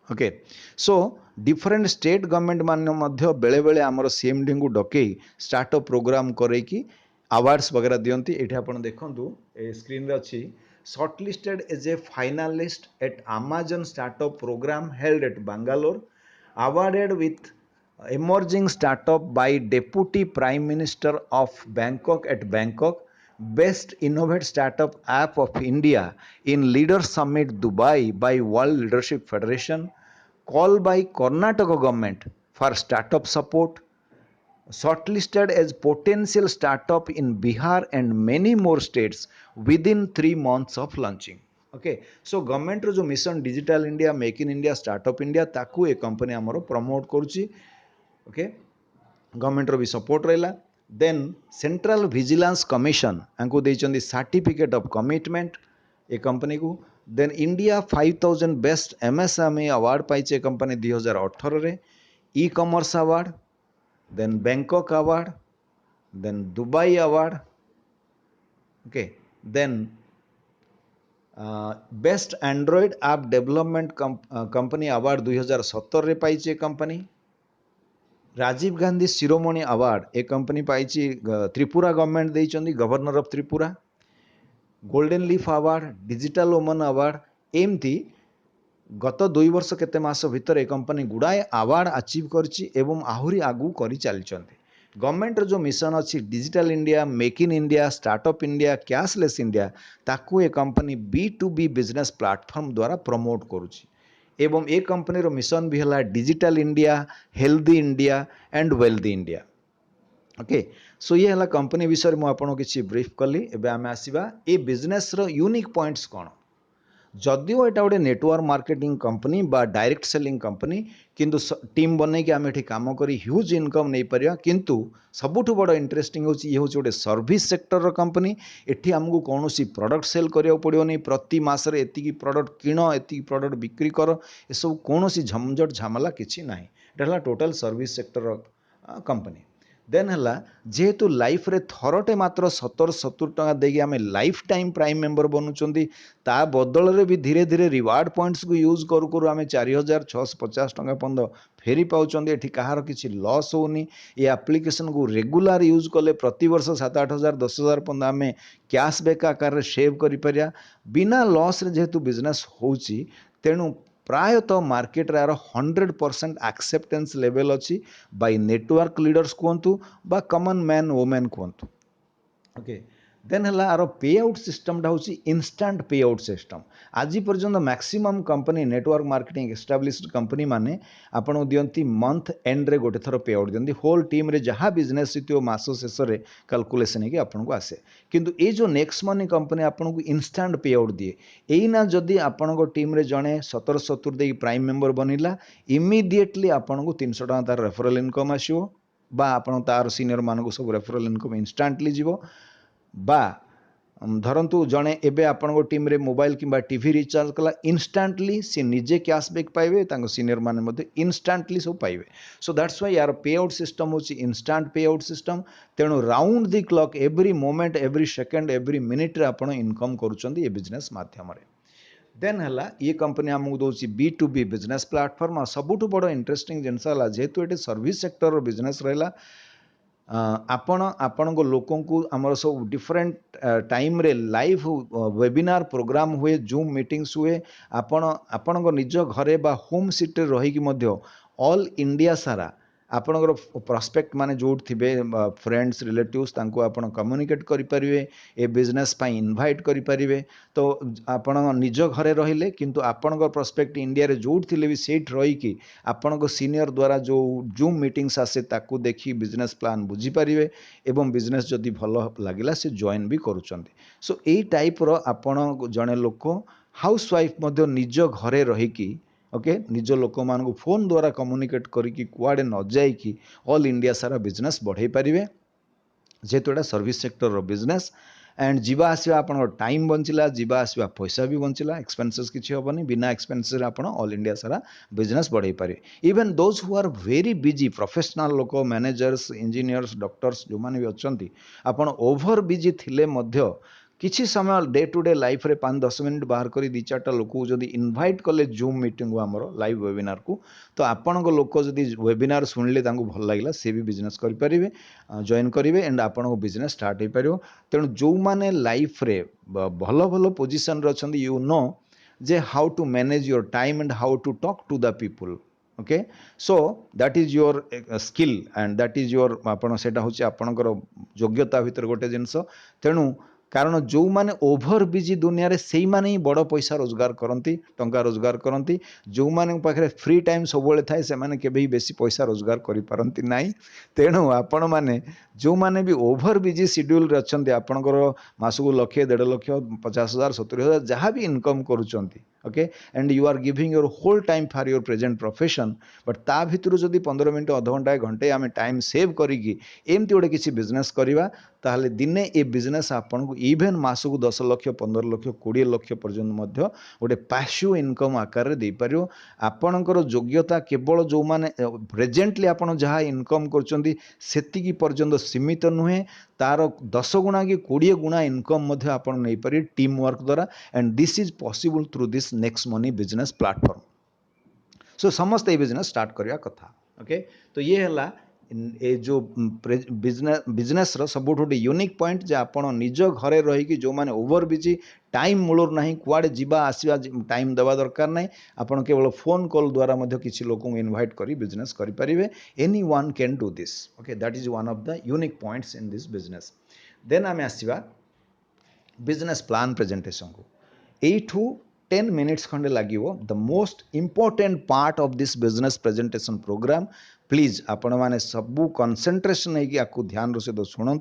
Okay so different state government मान मध्य बेले बेले आमर सीएमडी को डकई स्टार्टअप प्रोग्राम करैकी अवार्ड्स वगैरह दियंती। एठी आपण देखंतु ए स्क्रीन रे अछि shortlisted as a finalist at Amazon Startup Program held at Bangalore, awarded with Emerging Startup by Deputy Prime Minister of Bangkok at Bangkok, Best Innovate Startup App of India in Leader Summit Dubai by World Leadership Federation, call by Karnataka government for startup support, shortlisted as potential startup in Bihar and many more states within 3 months of launching. Okay so government रो जो mission digital India make in India startup India ताकू ए company हमरो promote करुच्ची। Okay government रो भी support रहला। Then central vigilance commission आंको देइचंदी सर्टिफिकेट ऑफ कमिटमेंट ए कंपनी को। Then India 5000 best MSME award पाइचे कंपनी 2018 रे। E commerce award then Bangkok award, then Dubai award, okay, then best Android app development company award 2017 रे पाइचे company. Rajiv Gandhi Shiromani award ए company पाइची त्रिपुरा गवर्नमेंट देइचंदी governor of Tripura. Golden leaf award digital woman award एमती गत 2 वर्ष केते मास भितर ए कंपनी गुड़ाए अवार्ड अचीव करची एवं आहुरी आगू करी चलचंती। गवर्नमेंट जो मिशन अच्छी digital India make in India startup India cashless India ताकू ए कंपनी B2B बिजनेस प्लेटफॉर्म द्वारा प्रमोट करुची। एवं ए कंपनी रो मिशन भी है digital India, healthy India and wealthy India. Okay, so ये है कंपनी विषय में आपको किसी ब्रीफ कली। एबे आम आसवा ए बिजनेस रो यूनिक पॉइंट्स कौन। जदिओ एटा गोटे नेटवर्क मार्केटिंग कंपनी बा डायरेक्ट सेलिंग कंपनी, किंतु टीम बनई आम एठी काम करी ह्यूज इनकम नहीं परिया, किंतु सबुठु बड़ इंटरेस्टिंग होची ये होची गोटे सर्विस सेक्टर रो कंपनी। एठी हमको कौनसी प्रोडक्ट सेल करिया पड़ियो नहीं, प्रति मासरे एतिकी प्रोडक्ट किण, एतिकी प्रोडक्ट बिक्री कर, ए सब कौनसी झंझट झमेला किछि नाही। एटा हला टोटल सर्विस सेक्टर रो कंपनी। देन है जेहेतु लाइफ रे थरटे मात्र 70-70 टका देगी आम लाइफ टाइम प्राइम मेंबर बनुचंदी, ता बदल रे भी धीरे धीरे रिवार्ड पॉइंट्स को यूज करू करू आम 4650 टका पंद फेरी पाउचंदी। एठी कहार किछि लॉस होनी। ये एप्लिकेशन को रेगुलर यूज कले प्रति वर्ष 7-8 हजार 10 हजार पंद आम कैशबैक आकार सेव करि परिया बिना लॉस रे। जेहेतु बिजनेस होची तेणु प्रायतः मार्केट रे 100% एक्सेप्टेंस लेवल अच्छी बाय नेटवर्क लीडर्स कहतु बा कॉमन मैन वोमेन कहतु। ओके, देन है आर पे आउट सिस्टम टा होची इंस्टांट पे आउट सिस्टम। आज पर्यंत maximum company network marketing established company माने आपन दियंती मंथ एंड रे गोटे थर पे आउट दियंती। होल टीम रे जहाँ बिजनेस हितो मास शेष रे कैलकुलेशन है आपन को आसे, किंतु ए जो नेक्स्ट मनी कंपनी आपन को इंस्टांट पे आउट दिए। एना जदि आपन को टीम रे जणे 70-70 दे प्राइम मेंबर बनिला, इमीडिएटली आपन को 300 टका तार रेफरल इनकम आसीओ बा आपन तार सीनियर मान को सब रेफरल इनकम इंस्टांटली जीवो। बा धरतु जड़े एवं आपण टीम रे मोबाइल किंबा टीवी रिचार्ज कला, इंस्टांटली सी निजे कैशबैक पाइबे, सीनियर माने इंस्टांटली सब पाइबे। सो दैट्स व्हाई यार पे आउट सिस्टम होची इंस्टांट पे आउट सिस्टम। तेणु round the clock every moment every second every minute रे आपण इनकम करूछंदी ये बिजनेस माध्यम रे। देन है ये कंपनी आमको दूसरी B2B बिजनेस प्लेटफॉर्म। और सबुठ बड़ इंटरेस्टिंग जिनस है जेहेतु ये सर्विस सेक्टर बिजनेस रहा, आपण लोकों को आमर सब डिफरेंट टाइम रे लाइव वेबिनार प्रोग्राम हुए, जूम मीटिंग्स हुए। आपण निज घरे बा होम सिटी रहीकि मध्य ऑल इंडिया सारा आपणकर प्रस्पेक्ट माने जो थे फ्रेंड्स रिलेटिव्स तांको आपण कम्युनिकेट करि परिबे, ए बिजनेस पाई इनवाइट करि परिबे। तो आपण निज घरे रहिले किंतु आपणकर प्रस्पेक्ट इंडिया रे जो थिले भी सेठ रही कि आपणको सीनियर द्वारा जो जूम मीटिंग्स आसे ताकू देखी बिजनेस प्लान बुझी परिबे एवं बिजनेस जदि भल लागिला से जॉइन भी करूचंती। सो ए टाइप रो आपण जने लोक हाउस वाइफ मध्य निज घरे रही कि ओके निज लोक मान फोन द्वारा कम्युनिकेट करिकी कुआडे न जाइकी ऑल इंडिया सारा बिजनेस बढ़ाई पारिबे, जेहेतु एटा सर्विस सेक्टर रो बिजनेस। एंड जीवा आसवा आपन टाइम बंचिला, जीवा आसवा पैसा भी बंचिला, एक्सपेंसेस किछि होबनी। बिना एक्सपेंसेस आपन ऑल इंडिया सारा बिजनेस बढ़ाई पारे। Even those who are very busy professional लोक, मैनेजर्स, इंजीनियर्स, डॉक्टर्स जो माने भी अछंती, आपन ओवर बिजी थिले मध्य किछि समय डे टू डे लाइफ रे 5-10 मिनिट बाहर करी 2-4टा लोक जदि इनवाइट कले जूम मीटिंग आमर लाइव वेबिनार को, तो आपण लोक जदि वेबिनार शुणिले तांको भल लागिला से भी बिजनेस करि परिबे, जॉइन करिवे एंड आपण बिजनेस स्टार्ट हो पारिबो। तेणु जो माने लाइफ रे भल भल पोजिशन रे अछंती, यू नो जे how to manage your time and how to talk to the people. Okay, so that is your skill and that is your आपण सेटा होची आपणकर योग्यता भितर गोटे जिंस। तेणु कारण जो माने ओभर बिजी दुनिया रे सेई माने ही बड़ पैसा रोजगार करती, टंका रोजगार करती। जो माने पाखरे फ्री टाइम सब बेले थाए से माने केबे बेसी पैसा रोजगार करि पारंती नाही। तेणु आपण माने जो माने भी ओभर बिजी शेड्यूल रे अछंती, आपणकर मासको 1,00,000, 1.5 लाख, 50,000, 70,000 जहाँ भी इनकम करूचंती, okay and you are giving your whole time for your present profession. But ता भितर जदि 15 मिनिट अध घंटा घंटे आम टाइम सेव करिकी एमती गोटे किसी बिजनेस करवा, ताहले दिने ए बिजनेस आपन को इवेन मासको 10 लाख, 15 लाख, 20 लाख पर्यंत मध्य गोटे पैसिव इनकम आकार रे दे पारियो। आपणकर योग्यता केवल जो माने प्रेजेंटली आपन जहाँ इनकम करचंती सेतिकी पर्यंत सीमित नुहे, तार 10 गुणा कि 20 गुणा इनकम मध्य आपन नै पारि टीम वर्क द्वारा। And this is possible through this next money business platform. So समस्त ये बिजनेस स्टार्ट करवा कथा। ओके, तो ये है ए जो बिजनेस रो सबुठ गोटे यूनिक पॉइंट जे आपण निज घरे रही जो माने ओवर बिजी टाइम मूलर नाही, कुआडे जीवा आसीबा टाइम देवा दरकार नाही, आपण केवल फोन कॉल द्वारा मध्य किसी लोक इनवाइट करी बिजनेस करि परिबे। Anyone can do this. Okay, that is one of the unique points in this business. Then आमे आसीबा बिजनेस प्लान प्रेजेंटेशन को। एठू 10 मिनिट्स खंडे लागिवो the most important part of this business presentation programme please आपण माने सबू concentration है कि आपको ध्यान सहित शुणु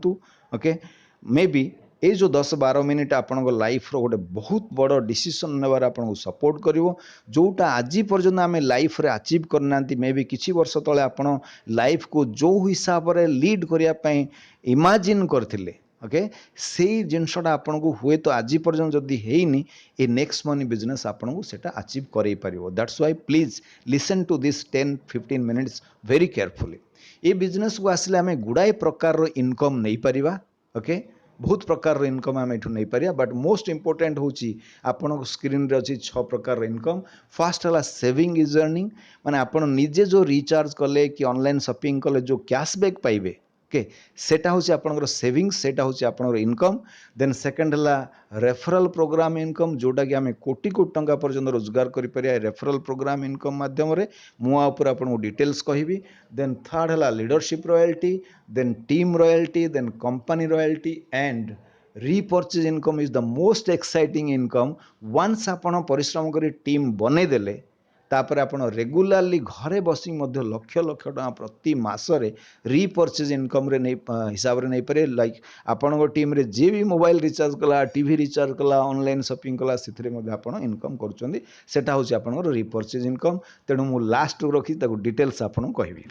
ओके मे बी ये जो 10-12 मिनिट आपण लाइफ रो गोटे बहुत बड़ डिसीजन नेबार आपको सपोर्ट करिवो जोटा आज पर्यंत आम लाइफ रे अचीव करना मे बी किछि वर्ष तले आपण लाइफ को जो हिसाब से लीड करने इमेजिन करथिले ओके से जिनसटा आपन को हुए तो आज पर्यंत जदि हेनी ए नेक्स्ट मनी बिजनेस आपन को सेटा अचीव करई परिवो that's why please listen to this 10-15 minutes very carefully ए बिजनेस को आसले आम गुड़ाए प्रकार रो इनकम नहीं परिवा ओके बहुत प्रकार इनकम आम एठू नहीं पारिया बट मोस्ट इंपोर्टेंट होची आपन स्क्रीन रे अछि 6 प्रकार इनकम फर्स्ट हला सेविंग इज अर्निंग माने आपन निजे जो रिचार्ज कले कि ऑनलाइन शॉपिंग कले जो कैशबैक पाइबे ओके सेटा होची आपनकर सेविंग्स सेटा होची आपनकर इनकम देन सेकंड हला रेफरल प्रोग्राम इनकम जोटा कि आमे कोटी कोटी टंका पर्यंत रोजगार करि परिया रेफरल प्रोग्राम इनकम माध्यम रे मुआ ऊपर आपन डिटेल्स कहिबी देन थर्ड हला leadership royalty then team royalty then company royalty and repurchase income is the most exciting income once आपन परिश्रम करी टीम बने देले तापर आपण रेगुलारली घरे बसी मध्य लक्ष लक्ष टका प्रति मासरे रीपर्चेज इनकम रे नहीं हिसाब रे नहीं पारे लाइक आपण टीम रे जे भी मोबाइल रिचार्ज कला टीवी रिचार्ज कला ऑनलाइन शॉपिंग कला सिथरे मध्य आपण इनकम करचोंदी सेटा होची आपण रीपर्चेज इनकम तेणु मु लास्ट रखी ताको डिटेल्स आपण कहबी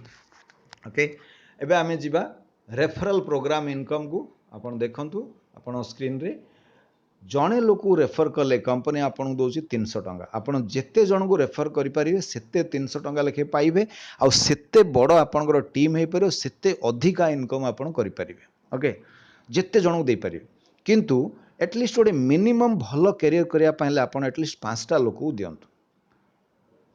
ओके एबे आमे जिबा रेफरल प्रोग्राम इनकम को आपण देखंतु आपण स्क्रीन रे जड़े लोक रेफर कले कंपनी आपको दौर 300 टंका आपड़ जिते जन को रेफर करेंगे सेते 300 टंका लेखे पाइबे आते बड़ आपंकर टीम हो पार से अधिका इनकम आप करेंगे ओके जिते जन को दे पारे किंतु एटलिस्ट गोटे मिनिमम भल कैरियर करने आप एटलिस्ट 5टा लोक दिंतु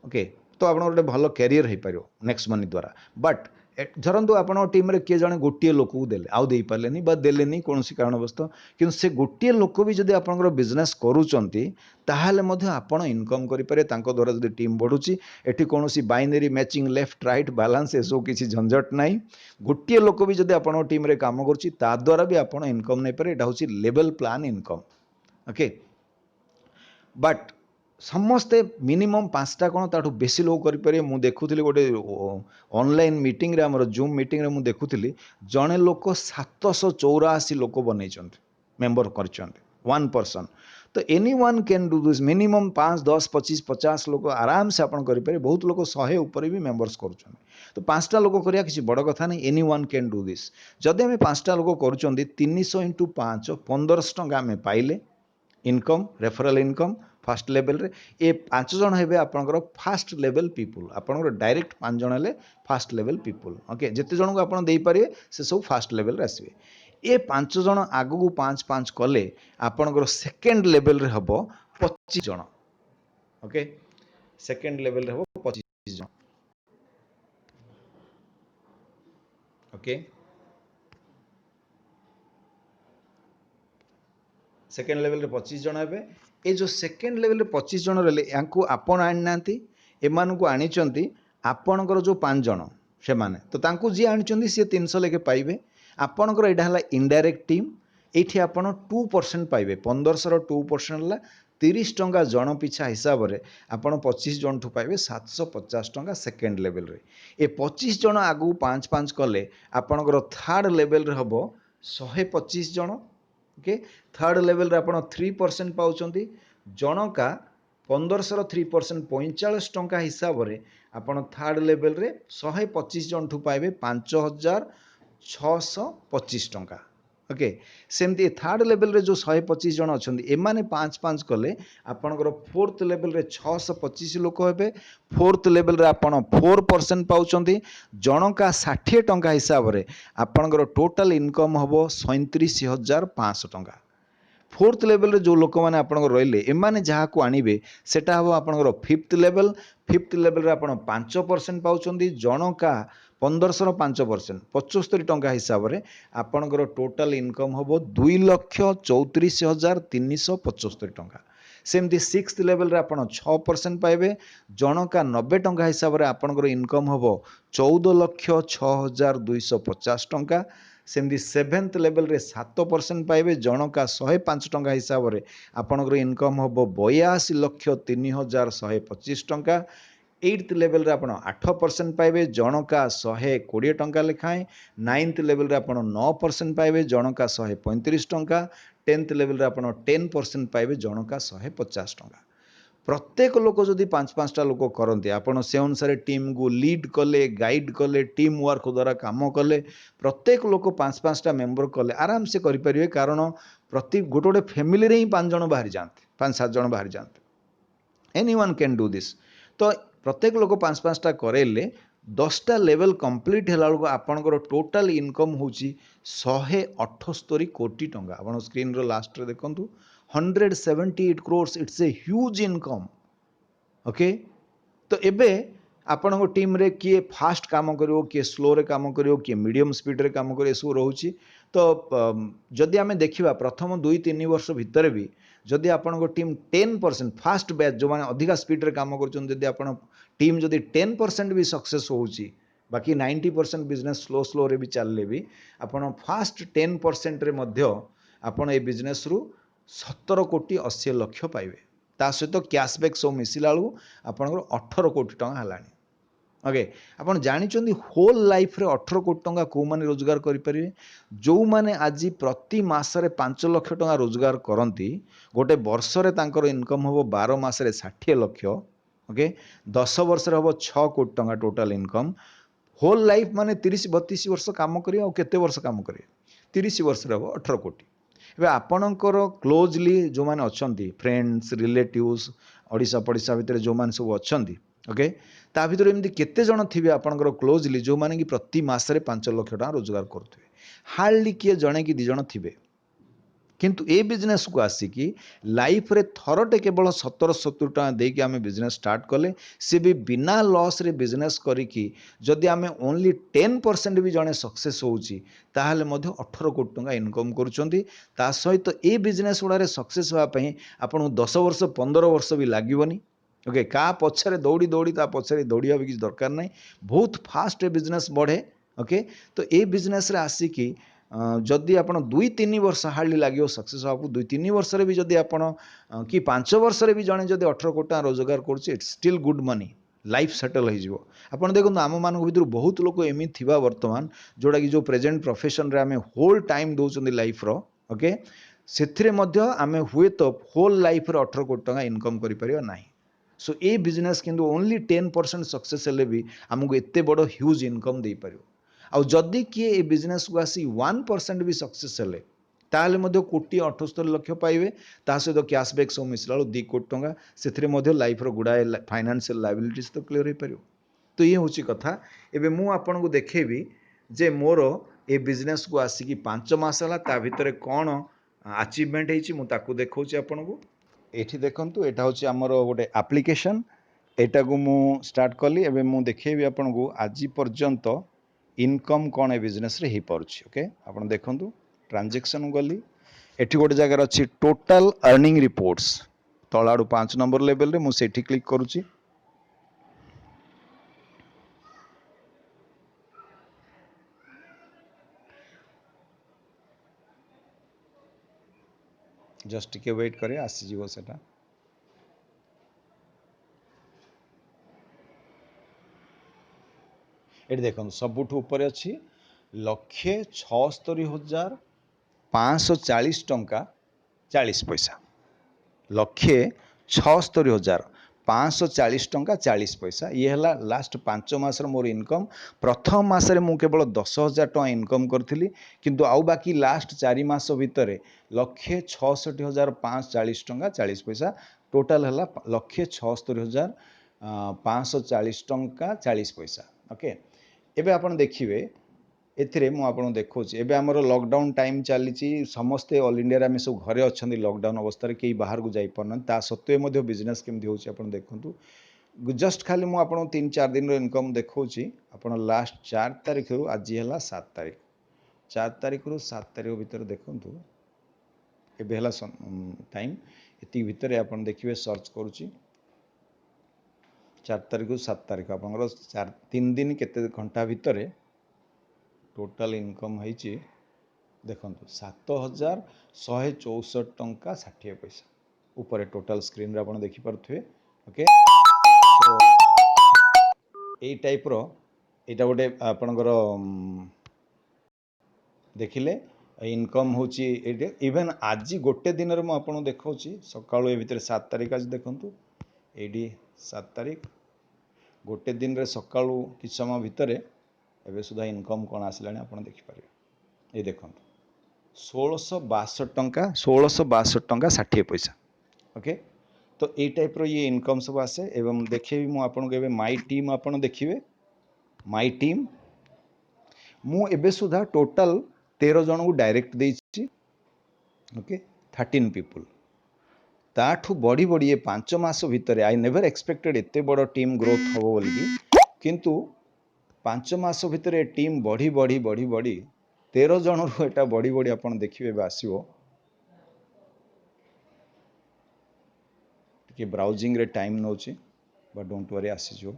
ओके तो आप गोटे भल कैरियर हो पार नेक्स्ट मनी द्वारा बट धरतु आप टीम रे किए जड़े गोटे लोक को देले आउ दे पारे देलेनी कौन कारणवश कि से गोटे लोक भी जब आप बिजनेस करूँ आपण इनकम करें द्वारा जो टीम बढ़ुची एटी कौन binary matching left right balance ये सब किसी झंझट ना गोटे लोक भी जब आप टीम रे काम करुँचा भी आप इनकम नहीं पारे यहाँ हूँ level plan income okay but समस्ते मिनिमम 5टा कौन ताठू बेसी लोग करेंगे मुझे देखुली गोटे ऑनलाइन मीटिंग रे हमर जूम मीटिंग रे मुझे देखुली जड़े लोक 784 लोक बन मेंबर कर 1 पर्सन तो anyone can do this minimum 5 10 25 50 लोक आराम से आपन करें बहुत लोग 100 ऊपर भी मेंबर्स कर तो 5टा लोक करिया किसी बड़ कथा नहीं any one can do this जदि आम 5टा लोक कर 300 × 5 1500 टंका आम पाइले income referral income fast level रे ए 5 जन हेबे आपनकर फास्ट लेवल पीपुल आपनकर डायरेक्ट 5 जन हेले फास्ट लेवल पीपुल ओके जेते जन को आपन देई पारे से सब फास्ट लेवल रे आसीबे ए 5 जन आगु को 5-5 कले आपनकर सेकंड लेवल रे हबो 25 जन ओके सेकंड लेवल रे हबो 25 जन ओके सेकेंड लेवल रे 25 जन हेबे ए जो सेकेंड लेवल रे 25 जन रले यांकु आपन आनि नांती एमानकु आनि चंती आपनकर जो 5 जन से माने तो तांकु जी आनि चंती से 300 लेके पाइबे आपनकर एडा हला इनडायरेक्ट टीम एठी आपन 2% पाइबे 1500 रो 2% हला 30 टंका जन पिछा हिसाब रे आपन 25 जन ठु पाइबे 750 टंका सेकेंड लेवल रे ए 25 जन आगु 5-5 कले आपनकर थर्ड लेवल रे हबो 125 जन ओके थर्ड लेवल रे आपण 3% पाउचंती जनका 1500 3% 45 टंका हिसाब रे आपण थर्ड लेवल रे 125 जन ठु पाइबे 5625 टंका ओके सेमती थर्ड लेवल रे जो 125 जन अछंती एमाने 5-5 कले आपनकर फोर्थ लेवल रे 625 लोक हेबे फोर्थ लेवल रे आपण 4% पाउचंती जनका 60 टंका हिसाब रे आपनकर टोटल इनकम हबो 37500 टंका फोर्थ लेवल रे जो लोक माने आपनकर रहिले एमाने जहा को आनिबे सेटा हबो आपनकर फिफ्थ लेवल रे आपण 5% पाउचंती जनका 1500 5% 75 टंका हिसाब रे आपनकर टोटल इनकम हबो 2,34,375 टंका सेमती सिक्स्थ लेवल रे आपण 6% पाइबे जनका 90 टंका हिसाब रे आपनकर इनकम हबो 14,06,250 टंका सेमती 7th लेवल रे 7% पाइबे जनका 105 टंका हिसाब रे आपनकर इनकम होबो 82,03,125 टंका। 8th लेवल रे आपण 8% पाइबे जनका 120 टंका लेखाएं। 9th लेवल रे आपण 9% पाइबे जनका 135 टंका। 10th लेवल रे आपण 10% पाइबे जनका 150 टंका। प्रत्येक लोक जदि 5-5टा लोक करते आपण से अनुसार टीम को लीड कले गाइड कले टीम वर्क द्वारा काम कले प्रत्येक लोक 5-5टा मेंबर कले आराम से करें कारण प्रति गोटे गोटे फैमिली रे ही 5 जन बाहरी जाते 5-7 जन बाहरी जाते any one can do this. तो प्रत्येक लोक 5-5टा करेले 10टा लेवल कंप्लीट है आपंकर टोटाल इनकम हूँ 178 कोटी टंका। आप स्क्रीन रो लास्ट रे देखंतु 178 crores it's a huge income. Okay तो एबे आपण टीम रे किए फास्ट काम करिवो किए स्लो रे काम करिवो किए मीडियम स्पीड रे काम करिवो सब रहउची। तो जदि आमे देखिबा प्रथम 2-3 वर्ष भितर भी जदि आपण टीम 10% फास्ट बैच जो माने अधिका स्पीड रे काम करछन जदि आपण टीम जदि 10% भी सक्सेस होउची बाकी 90% बिजनेस स्लो स्लो रे भी चलले भी आपण फास्ट 10% रे मध्य आपण ए बिजनेस रु 17 कोटी 80 लक्ष पाइबे। ता सहित कैशबैक सब मिसिला बेलू आपंकर 18 कोटी टंका हलानी। ओके आपन जानिचंदी होल लाइफ रे 18 कोटी टंका को माने रोजगार करि परिबे जो माने आज प्रति मास रे 5 लाख टंका रोजगार करंती गोटे वर्ष रे तांकर इनकम होबो 12 मास रे 60 लाख। ओके 10 वर्ष रे होबो 6 कोटी टंका टोटल इनकम। होल लाइफ माने 30-32 वर्ष काम करियो और केते वर्ष काम करियो 30 वर्ष रे होबो 18 कोटी। एबे आपणकर क्लोजली जो माने अछंती फ्रेंड्स रिलेटिव्स ओडिशा पड़िशा भितर जो माने सब अछंती ओके ता भितर एमती केते जण थिबे आपणकर क्लोजली जो माने कि प्रति मास रे 5 लाख टका रोजगार करथुबे हार्डली किए जणे कि 2 जण थिबे। किंतु ए बिजनेस को आसिकी लाइफ रे थरटे केवल 17-70 टका देकी आमे बिजनेस स्टार्ट कले से भी बिना लॉस रे बिजनेस करिकी जदि आमे ओनली 10% भी जणे सक्सेस होउची ताहाले मध्य 18 कोटी टका इनकम करूचंती। ता सहित ए बिजनेस उडारे सक्सेस होआ पई आपन 10 वर्ष 15 वर्ष भी लागिवनी। ओके का पछरे दौड़ी दौड़ी ता पछरे दौड़िया भी किछ दरकार नै बहुत फास्ट ए बिजनेस बढ़े। ओके तो ए बिजनेस रे आसिकी जदि आपण 2-3 वर्ष हार्डली लगे सक्सेस होगा 2-3 वर्ष भी जदि आपण कि 5 वर्ष भी जड़े जदि 18 कोटी टका रोजगार करुच्छे it's still good money life settle हो। आपड़ देखो आम मान भर बहुत लोग एमती थिबा वर्तमान जोड़ा कि जो प्रेजेंट प्रोफेशन रे आमे होल टाइम दौरान लाइफ रो ओके से आमे हुए तो होल लाइफ रे 18 कोटी टका इनकम करि ना। सो ए बिजनेस किंतु ओनली 10% सक्सेस हेले भी आमको एते बड़ ह्यूज इनकम दे पारियो। आउ जदि किए ए बिजनेस को आसी 1% भी सक्सेस हेले ताहले मध्य 1,78 लक्ष पाइबे ता सहित कैशबैक सब मिसला 2 कोटी टंका से लाइफ रो गुड़ाए फाइनेंशियल लायबिलिटीज तो क्लियर हो पारियो। तो ये हूँ कथा एबे मु आपन को देखेबी जे मोर ए बिजनेस को आसिकी 5 मास हला ता भितरे कोन अचीवमेंट हेची मु ताकू देखौची आपन को एठी देखंतु एटा होची हमर गोटे एप्लीकेशन एटा को मु स्टार्ट कली एबे मु देखेबी आपन को आज पर्यंत इनकम कौन ए बिजनेस रे ही पारुछि। ओके आपण देखंतु ट्रांजैक्शन गली एठी गोटे जगह अच्छी टोटल अर्निंग रिपोर्ट्स तलाडू 5 नंबर लेवल रे मु सेठी क्लिक करूछि। जस्ट टिके वेट करे आसी जीवो सेटा एठी देखंतु सबुठु ऊपर अछि 1,76,540 टंका 40 पैसा 1,76,540 टंका 40 पैसा ये है लास्ट 5 मास मोर इनकम। प्रथम मासरे मु केवल 10,000 टका इनकम करथिली किंतु आउ बाकी लास्ट 4 मास भितर 1,66,540 टंका 40 पैसा टोटाल है 1,76,540 टंका 40 पैसा। ओके एबे आपण देखिए एथिरे मु आपन देखौछि एबे हमर लॉकडाउन टाइम चली समस्ते ऑल इंडिया रे सब घरे अच्छा लॉकडाउन अवस्था कई बाहर को जाई परन ता सत्वे मध्य बिजनेस केमती होछि आपण देखंतु जस्ट खाली मु आपन 3-4 दिन रो इनकम देखौछि। आपण लास्ट 4 तारिख रु आज है 7 तारिख 4 तारिख रु 7 तारिख भीतर देखंतु एबे हला टाइम एति भीतर आपण देखिबे सर्च करूछि 4 तारिख रु 7 तारिख आपनर 3 दिन केते घंटा भीतर टोटल इनकम है देखो 7,164 टंका 60 पैसा ऊपर टोटल स्क्रीन रे आपण देखि पारुथबे। ओके तो ए टाइप रो एटा गोटे आपणकर देखिले इनकम होची इवन आज गोटे दिन रे मु आपन देखौची सकाळो ए भितर 7 तारिख आज देखंतु एडी 7 तारिख गोटे दिन रे सकाळो कि समय भितर एबे सुधा इनकम कोन आसलानी आपन देखि पारे। ए देखंतु 1662 टंका 1662 टंका 60 पैसा। ओके तो ए टाइप रो ये इनकम सब आसे एवं देखेबी मु आपन को एबे माय टीम आपन देखिबे माय टीम मु एबे सुधा टोटल 13 जन को डायरेक्ट देछि। ओके 13 पीपल ताठू बड़ी बड़ी ये 5 मास भितर आई नेवर एक्सपेक्टेड एते बड़ टीम ग्रोथ हो बोली किंतु 5 मास भितर ए टीम बढ़ी बढ़ी बढ़ी बढ़ी 13 जन रो एटा बढ़ी बढ़ी आपन देखिबे आसीबो कि ब्राउजिंग रे टाइम नोची बट डोंट वरी आसी जो।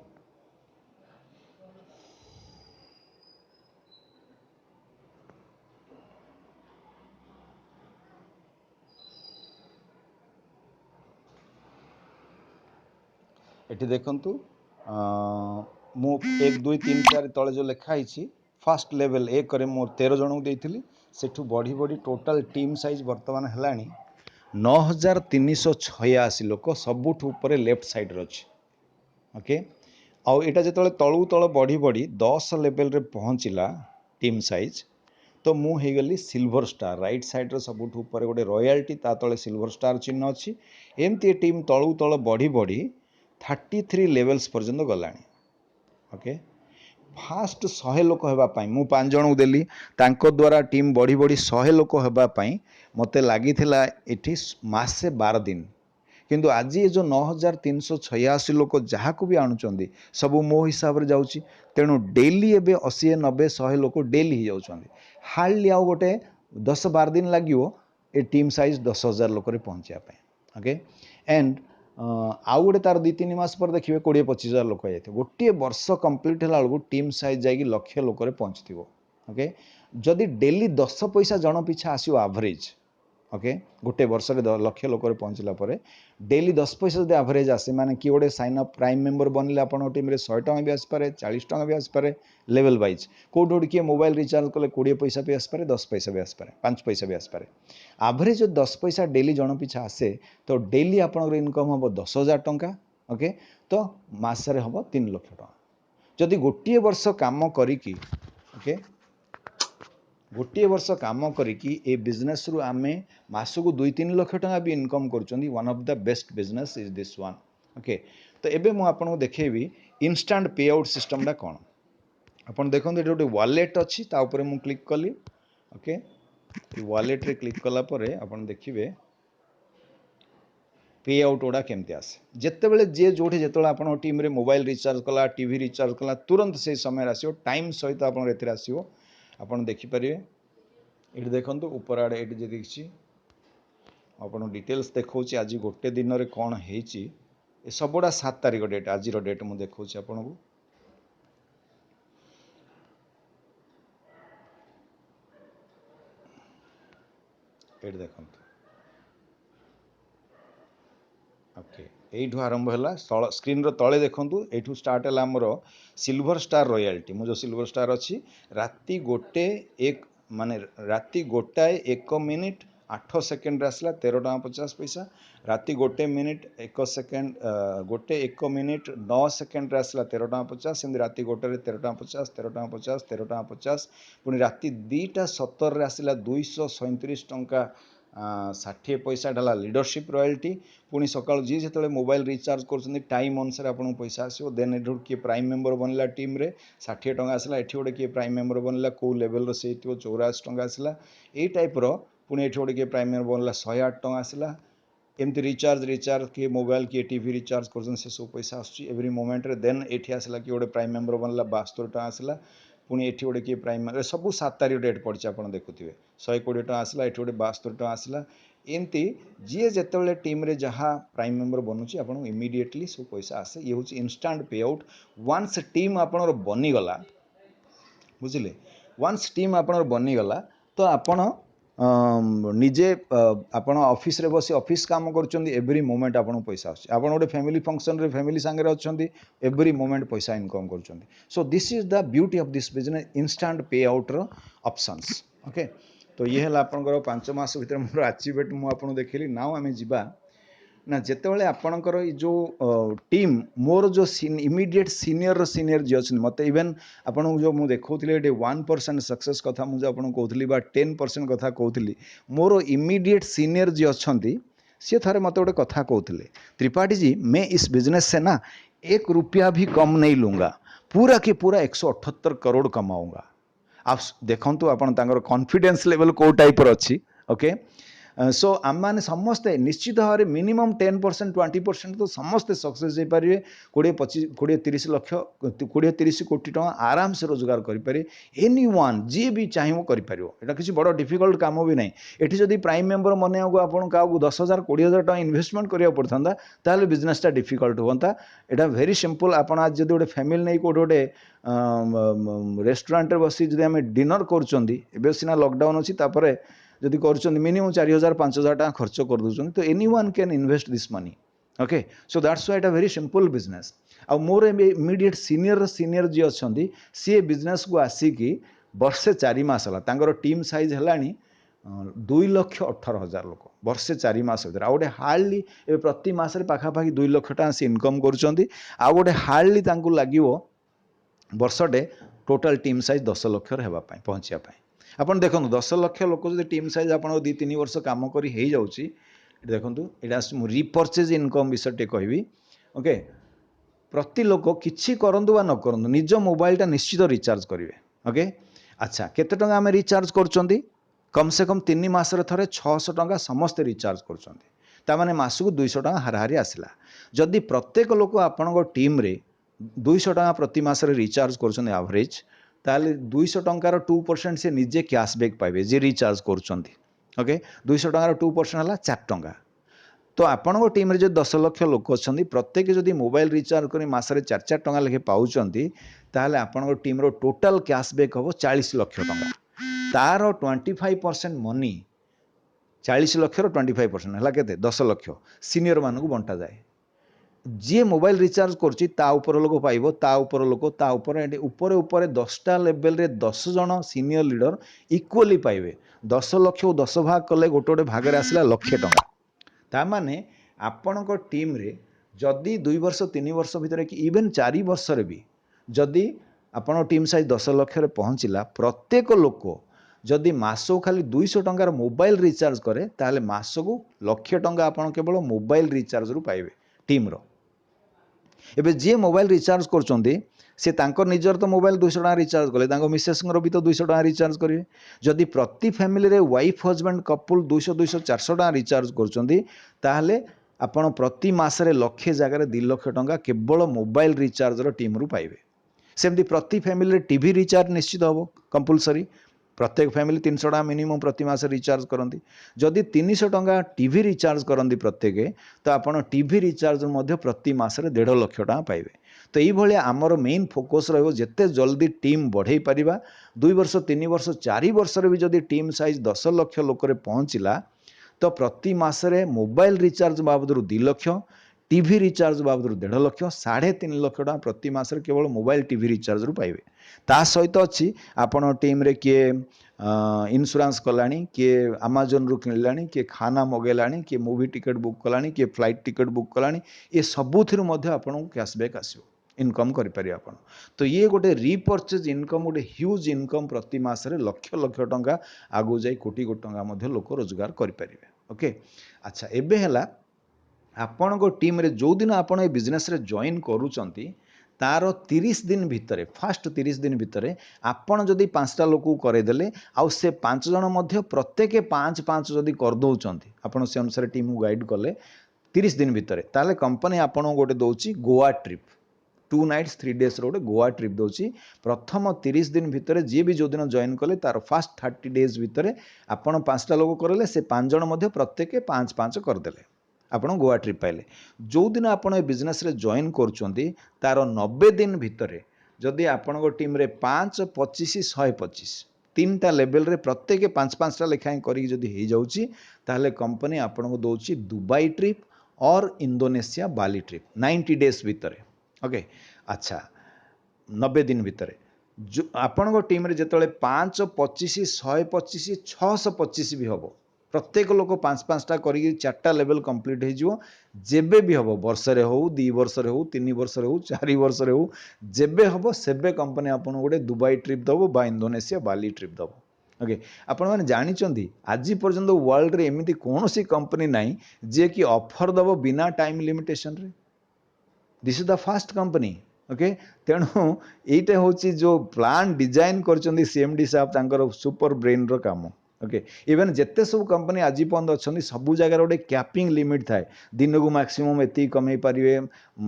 एठी देखंतु मु 1 2 3 4 तले जो लिखा है फास्ट लेवल एक करे मोर 13 जन को देइथिली सेठू बढ़ी बढ़ी टोटल टीम साइज वर्तमान हेलानी 9386 लोक सबुठ ऊपर लेफ्ट साइड रे अछि। ओके आउ एटा जेतले तळू तळ बढ़ी बढ़ी 10 लेवल रे पहुंचिला टीम साइज तो मु हे गली सिल्वर स्टार राइट साइड रे सबुठ ऊपर गोटे रॉयल्टी ता तळे सिल्वर स्टार चिन्ह अछि। एमती टीम तळू तळ बढ़ी बढ़ी 33 लेवल्स पर्यंत गलानी। ओके फास्ट 100 लोक हेबा पाई मु 5 जन को देली तांको द्वारा टीम बढ़ी बढ़ी 100 लोक हेबा पाई मते लागिथिला एठी मासे 12 दिन किंतु आज ये जो 9386 लोक जहाँ को भी आणुचंदी सबु मो हिसाब रे जाउची तेणु डेली एबे 80 90 100 लोक डेली ही जाउचंदी हार्डली आउ गोटे 10 12 दिन लागिवो ए टीम साइज 10,000 लोक रे पहुंचिया पाई। ओके एंड आउ गोटे तार 2-3 मास पर देखिए 20-25,000 लोक जाते गोटे वर्ष कंप्लीट है बेलू टीम साइज जाकि लक्ष लोक पहुँचती। ओके जदि डेली 10 पैसा जन पिछा आसो एवरेज ओके गोटे वर्ष लक्ष लोक पहुँचला डेली 10 पैसा जब एवरेज आसे माने कि गोटे साइन अप प्राइम मेंबर बनले आप टीम 100 टଙ୍କା भी आसपे 40 टଙ୍କା भी आसपे लेवल वाइज कौट किए मोबाइल रिचार्ज कले 20 पैसा भी आसपे 10 पैसा भी आसपे 5 पैसा भी आसपे एवरेज 10 पैसा डेली जन पिछा आसे तो डेली आप इनकम हम 10,000 टଙ୍କା। ओके तो मसरे हम 3 लाख टଙ୍କା जदि गोटे वर्ष काम करिकी ओके गोटे वर्ष काम करिकी ए बिजनेस रु आमे मासकू 2-3 लाख टଙ୍କା भी इनकम करचंदी one of the best business is this one. Okay तो एबे मु आपन को देखेबी इंस्टेंट पे आउट सिस्टम डा कोन आपन देखंतु एटा गोटे वॉलेट अछि ता ऊपर मु क्लिक कली। ओके ए वॉलेट रे क्लिक कला परे आपन देखिबे पे आउट ओडा केमते आसे जेते बेले जे जोठी जेतोला आपन टीम रे मोबाइल रिचार्ज कला टीवी रिचार्ज कला तुरंत से समय आसीओ टाइम सहित आपन एथिरा आसीओ आपन देखि परिबे। एठी देखंतु ऊपर आड़े एठी जे देखछि आपन डिटेल्स देखौछि आज गोटे दिन रे कोन हेछि ए सबोडा 7 तारिख डेट आज रो डेट मु देखौछि आपन को। एठी देखंतु ओके एठू आरंभ है स्क्रीन रो तले देखंतु एठू स्टार्ट है आमर सिल्वर स्टार रॉयल्टी मु जो सिल्वर स्टार अच्छी राति गोटे एक माने राति गोटाए 1 मिनिट 8 सेकेंड आसला 13 टଙ୍କା 50 पैसा राति गोटे मिनिट 1 सेकेंड गोटे 1 मिनिट 9 सेकेंड आसला 13 टଙ୍କା 50 सेमती राति गोटे 13 टଙ୍କା 50 13 टଙ୍କା 50 13 टଙ୍କା 50 पुणी राति 2:17 आसला 237 टଙ୍କା 60 पैसा डाला लीडरशिप रॉयल्टी पुणी सकाळ जी जो मोबाइल रिचार्ज कर टाइम अनुसार आपको पैसा आसो देन एठू किए प्राइम मेंबर बनला टीम रे 60 टଙ୍କା आसला एठी गोटे किए प्राइम मेंबर बनला को लेवल से 84 टଙ୍କା आसला ए टाइप रो पुणी एठी गोटे किए प्राइम मेंबर बनला 108 टଙ୍କା आसला एमती रिचार्ज किए मोबाइल किए टीवी रिचार्ज कर से सब पैसा आसुची एवरी मोमेंट रे देन एठी आसला कि गोटे प्राइम मेंबर बनला 72 टଙ୍କା आसला पुणी एठी गोटे किए प्राइम मेंबर सब 7 तारिख डेट पड़ी आपन देखुथिबे 120 टଙ୍କା आसला एठी गोटे 72 टଙ୍କା आसला एमती जी जिते टीम रे जहाँ प्राइम मेंबर बनूची आपन इमीडिएटली सब पैसा आसे ये हूँ इंस्टांट पे आउट वन्स टीम आपन बनीगला बुझिले वन्स टीम आपन बनीगला तो आपण निजे आपण ऑफिस रे बसी ऑफिस काम करूछंदी एवरी मोमेंट आपण पैसा आछी आपण गोटे फैमिली फंक्शन रे फैमिली संगे रे अछंदी एवरी मोमेंट पैसा इनकम करूछंदी so this is the beauty of this business instant payout रो ऑप्शंस ओके तो ये हला आपनकर 5 मास भीतर मोर अचीवमेंट मु आपन देखिली नाउ आमे जिबा ना जेतेबेले आपणकर जो टीम मोर जो इमिडिएट सीनियर जी अच्छे मत इवेन आपन जो मुझे देखुली 1% सक्सेस कथा मुझे आपको कहूली 10% कथा कहूली मोर इमिडिएट सीनियर जी अच्छा सी थे मत गोटे कथा कहते त्रिपाठी जी मैं इस बिजनेस से ना 1 रुपया भी कम नहीं लूँगा पूरा के पूरा 178 करोड़ कमाऊंगा आप देखु आप कॉन्फिडेंस लेवल को टाइप अच्छी ओके सो आम मैंने समस्ते निश्चित भाव में मिनिमम 10% 20% तो समस्ते सक्सेस हो पारे 20-25-20-30 लक्ष 20-30 कोटी टका आराम से रोजगार करें एनी वन जी भी चाहिए करें यहाँ किसी बड़ डिफिकल्ट काम भी नहीं ये जदि प्राइम मेंबर मन को आप 10,000 20,000 टका इन्वेस्टमेंट करा पड़ता ताल बिजनेसटा डिफिकल्ट हाँ यहाँ भेरी सिंपल आप आज जब गोटे फैमिली नहीं कौटे गोटे रेस्टोरेंट बसी जब आम डिनर कर सीना लॉकडाउन अच्छी जदि कर मिनिमम 4,000-5,000 टका खर्च कर दूसरी तो anyone can invest this money okay so that's why it a very simple business ah more immediate senior जी अच्छा सी बिजनेस को आसिकी वर्षे 4 मास है टीम साइज है 2,18,000 लोक वर्षे 4 मास भर आ गए हार्डली प्रति मसरे पाखापाखि 2 लाख टका से इनकम कर हार्डली लगे वर्षटे टोटाल टीम साइज 10 लाख पहुँचापी आपन देखो 10 लाख लोक जो टीम साइज आप 2-3 वर्ष कम कर देखो यहाँ रिपर्चेज इनकम विषय कहबी ओके प्रति लोक किसी करूँ वा न करूँ निज मोबाइलटा निश्चित रिचार्ज करेंगे ओके अच्छा केते टंका आम रिचार्ज कर कम से कम 3 मासरे थे 600 टंका समस्ते रिचार्ज कर मासक 200 टंका हाराहारी आसला जदि प्रत्येक लोक आपण टीम रे 200 टंका प्रति मासरे रिचार्ज कर एवरेज ताले 200 टंकार 2% से निजे कैशबैक पाइबे जे रिचार्ज करुँच ओके 200 टंकार 2% है 4 टंका तो आपण टीम रे जो 10 लाख लोक अच्छा प्रत्येक जदि मोबाइल रिचार्ज कर मसरे 4-4 टंका लेखे पाँच ताहले आपण टीम रो टोटाल कैशबैक हम 40 लाख टंका तार 25% मनी 40 लाख 25% है केते 10 लाख सीनियर मानक बंटा जाए जी मोबाइल रिचार्ज कर लोक पाइब तापर लोक तापर ऊपर 10टा लेवल रे 10 जन सीनियर लीडर इक्वली पाइबे 10 लाख 10 भाग कले गोटे गोटे भाग आसला लक्षे टंका तामाने आपणक टीम रे जदि 2 वर्ष 3 वर्ष भितर कि इवेन 4 वर्ष रे भी जदि आपण टीम साइज 10 लाख रे पहुँचला प्रत्येक लोक जदि मासक खाली 200 टंकार मोबाइल रिचार्ज करे ताहले मासक लक्षे टंका आपण केवल मोबाइल रिचार्ज रु पाइबे टीम रो एबे जे मोबाइल रिचार्ज कर से तांकर निजर तो मोबाइल 200 टका रिचार्ज कले मिसेस भी तो 200 टका रिचार्ज करेंगे जदि प्रति फैमिली रे वाइफ हजबैंड कपुल 200-400 टका रिचार्ज कर आपण प्रति मासरे लक्षे जगार 2 लाख टंका केवल मोबाइल रिचार्ज रो टीम रु पाइबे सेमती प्रति फैमिली रे टीवी रिचार्ज निश्चित हम कंपलसरी प्रत्येक फैमिली 300 टका मिनिमम प्रति मास रिचार्ज करती जदि 300 टका टीवी रिचार्ज करती प्रत्येक तो आपड़ टीवी रिचार्ज प्रति मासरे 1.5 लाख टका पाइबे तो ये आमर मेन फोकस जिते जल्दी टीम बढ़े पारिबा 2 वर्ष 3 वर्ष 4 वर्ष भी जदि टीम साइज 10 लाख लोक पहुँचला तो प्रति मासरे मोबाइल रिचार्ज बाबद 2 लाख टीवी रिचार्ज बाबद 1.5 लाख 3.5 लाख टका प्रति मासरे केवल मोबाइल टीवी रिचार्ज रु पाइबे ता सहित अच्छी आपण टीम रे किए इन्शुरांस कलानी किए अमेजन रु किणलानी किए खाना मगेलानी किए मूवी टिकट बुक कलानी किए फ्लाइट टिकट बुक कलानी ये सबुथिरु मध्ये आपन कैशबैक आसियो इनकम करि पारि आपन तो ये गोटे रिपर्चेज इनकम गोटे ह्यूज इनकम प्रति मासरे लक्ष लक्ष टंका आगु जाई कोटी कोटी टंका मध्ये लोक रोजगार करि पारिबे ओके अच्छा एबे हला आपण को टीम रे जो दिन आपण ए बिजनेस रे जॉइन करूचंती तार 30 दिन भितर फास्ट 30 दिन भितर आपण जदि 5टा लोक करेदेले आउ से 5 जन मध्य प्रत्येक 5-5 जदि कर दउचंती आपण से अनुसार टीम को गाइड कले 30 दिन भितर ताले कंपनी आपण गोटे दउची Goa trip 2 nights 3 days road Goa trip दउची प्रथम 30 दिन भितर जे भी जो दिन जॉइन कले तार फास्ट 30 डेज भितर आपण 5टा लोक करले से 5 जन मध्य प्रत्येक 5-5 करदेले आपण गोवा ट्रिप पाइले जो दिन आपण ए बिजनेस रे जॉइन करूचंती तार 90 दिन भितर जदि आपण टीम रे 5, 25, 125 तीनटा लेवल रे प्रत्येक 5-5टा लेखाएं करी जदि हो जाउची ताहले कंपनी आपन को दोची दुबई ट्रिप और इंडोनेशिया बाली ट्रिप 90 डेज भितर। ओके अच्छा 90 दिन भितर जो आपण टीम रे जिते 5-25 125 625 भी हम प्रत्येक लोक 5-5टा करी 4टा लेवल कंप्लीट हो जेबे भी हम वर्षे हो 2 वर्ष हो 3 वर्ष हो 4 वर्ष हो जेबे हम सेबे कंपनी आपन गोटे दुबई ट्रिप दबो बा इंडोनेशिया बाली ट्रिप दबो। ओके आपण मैंने जानी आज पर्यंत वर्ल्ड रे एमती कौन सी कंपनी नाई जे कि ऑफर दबो बिना टाइम लिमिटेशन रे। This is the fast company. Okay तेणु यहीटा हूँ जो प्लान डिजाइन कर सीएमडी साहब तांकर सुपर ब्रेन रो काम। ओके इवन जिते सब कंपनी आज पर्यंत अच्छा सब जगह गोटे कैपिंग लिमिट थाए दिन को मैक्सिमम एति कमे पारे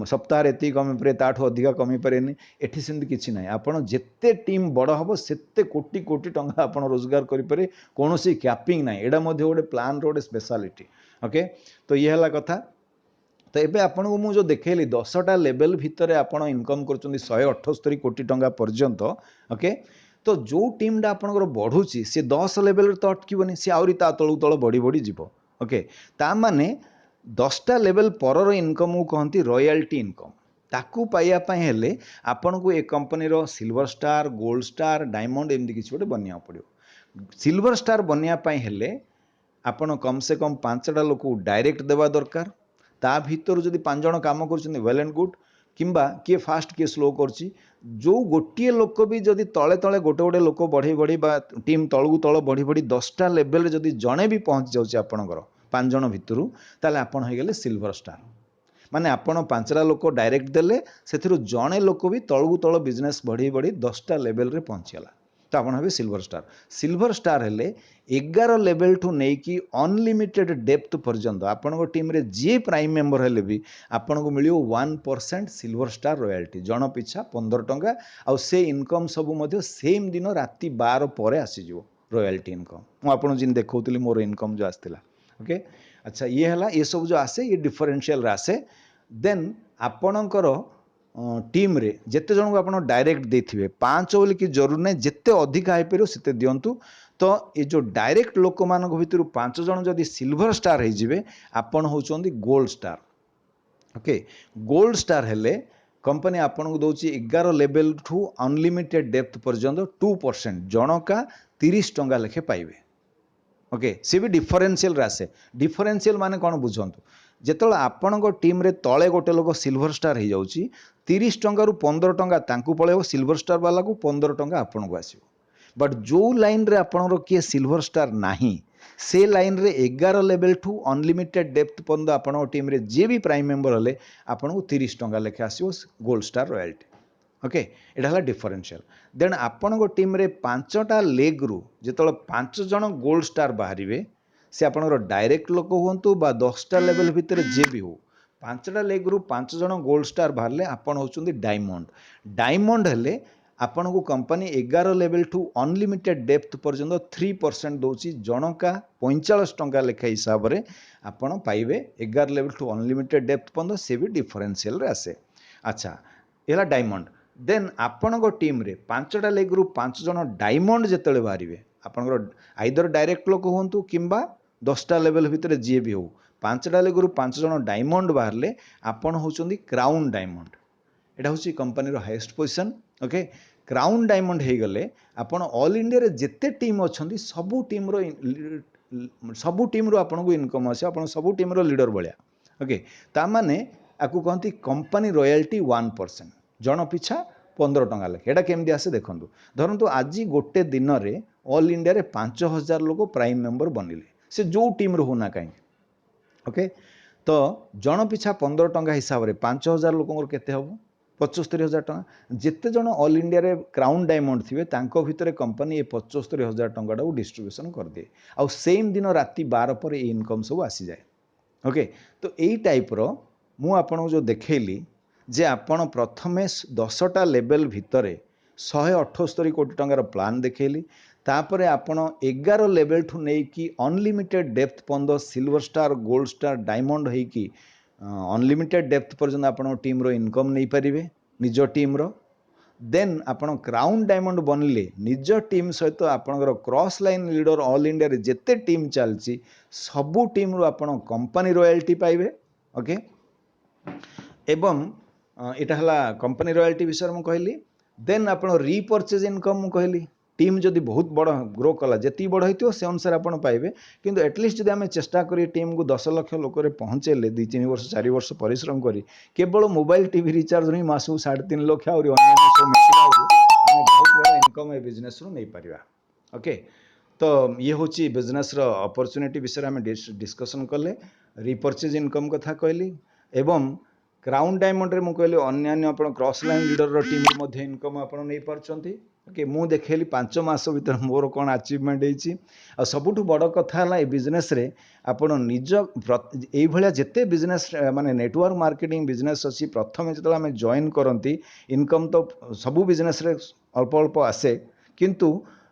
सप्ताह एति कमे पारे ताठू अधिका कमे पारे एठी सेमती किछि ना आपण जेते टीम बड़ हम सेते कोटी कोटी टंका आपण रोजगार करें कौन कैपिंग ना एटा गोटे प्लान रोटे स्पेशलिटी। ओके तो ये है कथा। तो ये आपन को मुझे देखली 10टा लेवल भितर आपण इनकम कर 178 कोटी टंका पर्यंत। ओके तो जो टीमटा आपंकर बढ़ुची सी 10 लेवल तो अटकबनी सी आहरी ता तलू तल बढ़ी बढ़ी जीव। ओके ता माने 10टा लेवल पर इनकम को कहती रॉयल्टी इनकम ताकू पाइबा हेले आपन को ए कंपनी रो silver star gold star diamond एमती किसी गोटे बनवा पड़ो। सिल्वर स्टार बनवाई हेले आपण कम से कम 5टा लोक डायरेक्ट देवा दरकार ता भीतर जदि 5 जण काम कर वेल एंड गुड किंबा किए फास्ट किए स्लो करची जो गोटे लोक भी जदि तले तले गोटे गोटे लोक बढ़ी बढ़ी बा टीम तलू तल बढ़ी बढ़ी 10टा लेवल जदि जड़े भी पहुँच जाऊँच आपणकर 5 जण भितर ताले आपन हो गले सिल्वर स्टार माने आपन 5टा लोक डायरेक्ट देले से जड़े लोक भी तलू तल बिजनेस बढ़ी बढ़ी 10टा लेवल रे पहुँचीगला तो आपन हे सिल्वर स्टार। सिल्वर स्टार हेले 11 लेवल ठू नहीं कि अनलिमिटेड डेप्थ पर्यंत आपण टीम रे जी प्राइम मेंबर हेले भी आपन को मिलियो 1% सिल्वर स्टार रॉयल्टी जन पिछा 15 टंका आउ से इनकम सब मध्य सेम दिन राति 12 पर आसीजिवो रॉयल्टी इनकम मु आपन जिन देखौतली मोर इनकम जो आस्तिला। ओके अच्छा ये हला ये सब जो आसे ये डिफरेंशियल आसे देन आपणकर टीम रे जेते जन को आप डायरेक्ट देथिबे 5 बोली कि जरूर नहीं जिते अधिक आई पारो सेते दियंतु। तो ये जो डायरेक्ट लोक मान भितर 5 जन जदि सिल्वर स्टार हो जिवे आपण होचंदी gold star. Okay gold star हेले कंपनी आपन को दउची 11 लेवल ठू अनलिमिटेड डेप्थ पर्यंत 2% जनका 30 टंका लेखे पाइबे। ओके सी भी डिफरेंशियल आसे डिफरेंशियल माने कौन बुझंतु जेतल आपण टीम रे तले गोटे लोक सिल्वर स्टार हो जाउची 30 टंका रु 15 टंका तांकू पळेबो सिल्वर स्टार वाला को 15 टंका आपण को आसीबो। बट जो लाइन रे आपणर किए सिल्वर स्टार नाही से लाइन रे 11 लेवल ठू अनलिमिटेड डेप्थ पर्यंत आपण टीम रे जे भी प्राइम मेंबर हेले आपण को 30 टंका लेखे आसीबो गोल्ड स्टार रॉयल्टी। ओके एटा हला डिफरेंशियल देन आपण टीम रे 5टा लेग रु जेतल 5 जण गोल्ड स्टार बाहरिवे से आपणर डायरेक्ट लोक हुंतु बा 10टा लेवल भितर जे भी हो 5टा लेग रु 5 जण गोल्ड स्टार बाहरले आपण होचुंदी डायमंड। डायमंड हेले आपण को company 11 level to unlimited depth पर्यंत 3% दउची जनका 45 टंका लेखा हिसाब रे आपण पाइबे 11 लेवल ठू अनलिमिटेड डेप्थ पर्यंत से भी डिफरेंशियल रे आसे। अच्छा एला डायमंड देन आपण टीम रे 5टा लेग रु 5 जण डायमंड जेतले बाहरिवे आपणकर आइदर डायरेक्ट लोक हुंतु किंबा 10टा लेवल भितर जी भी हो 5टा लेग रु 5 जण डायमंड बाहरले आपण होचंदी क्राउन डायमंड एटा होची कंपनी रो highest position. Okay crown diamond हे गले आपण ऑल इंडिया रे जेते टीम अछंदी सबु टीम रो आपण को इनकम आसे आपण सबु टीम रो लीडर बळिया। ओके ता माने आकु कहंती कंपनी रॉयल्टी 1% जन पिछा 15 टंका लेखे एटा केमदी आसे देखंतु धरंतु आज गोटे दिन रे ऑल इंडिया रे 5000 लोक प्राइम मेंबर बनिले से जो टीम रो होना कहीं। ओके तो जन पिछा 15 टंका हिसाब रे 5000 लोक केते हबो 75000 टंका जिते जन ऑल इंडिया रे क्राउन डायमंड थिबे तांको भितरे कंपनी ए 75000 टंका को डिस्ट्रीब्यूशन कर दिए आउ सेम दिन राति 12 पर ए इनकम सब आसी जाए। ओके तो यही टाइप रो मु आपन जो देखैली जे आपण प्रथमे 10टा लेवल भितरे 178 कोटी टंकार प्लान देखैली तापरे आपण 11 लेवल ठू नहीं कि अनलिमिटेड डेप्थ पर्यंत silver star gold star diamond है कि अनलिमिटेड डेप्थ पर्यंत आपण टीम रो इनकम नहीं पारिबे निज टीम रो देन आपण क्राउन डायमंड बनले निज टीम सहित आपणकर cross line leader all India रे जेते टीम चलची सबू टीम रो आपण कंपनी रॉयल्टी पाइबे ओके एवं इटा हला कंपनी रॉयल्टी विषय में कहली देन आपण रीपर्चेज इनकम मु कहली टीम जदि बहुत बड़ ग्रो कला जी बड़ हो से अनुसार आप पाइबे किंतु एटलिस्ट जब आम चेष्टा करी टीम को 10 लाख लोक पहुँचेले 2-3 वर्ष 4 वर्ष परिश्रम करी केवल मोबाइल टीवी रिचार्ज ही मासू 3.5 लाख आम बहुत बड़ा इनकम ए बिजनेस रू नहीं पारिबा ओके तो ये हूँ बिजनेस अपॉर्चुनिटी विषय में डिस्कसन कले रिपर्चेज इनकम कथा कहली एवं क्राउन डायमंड रे मु कहली अन्य आपण क्रॉस लाइन लीडर टीम मध्ये इनकम आपण नहीं पारछंती ओके मु देखैली 5 मास भीतर मोर कोन अचीवमेंट हेची आ सबुठु बड़ कथा हला ए बिजनेस रे आपण निज एई भलिया जेते बिजनेस माने नेटवर्क मार्केटिंग बिजनेस अछि प्रथमे जतला हमें जॉइन करंती इनकम तो सबु बिजनेस रे अल्प अल्प आसे किंतु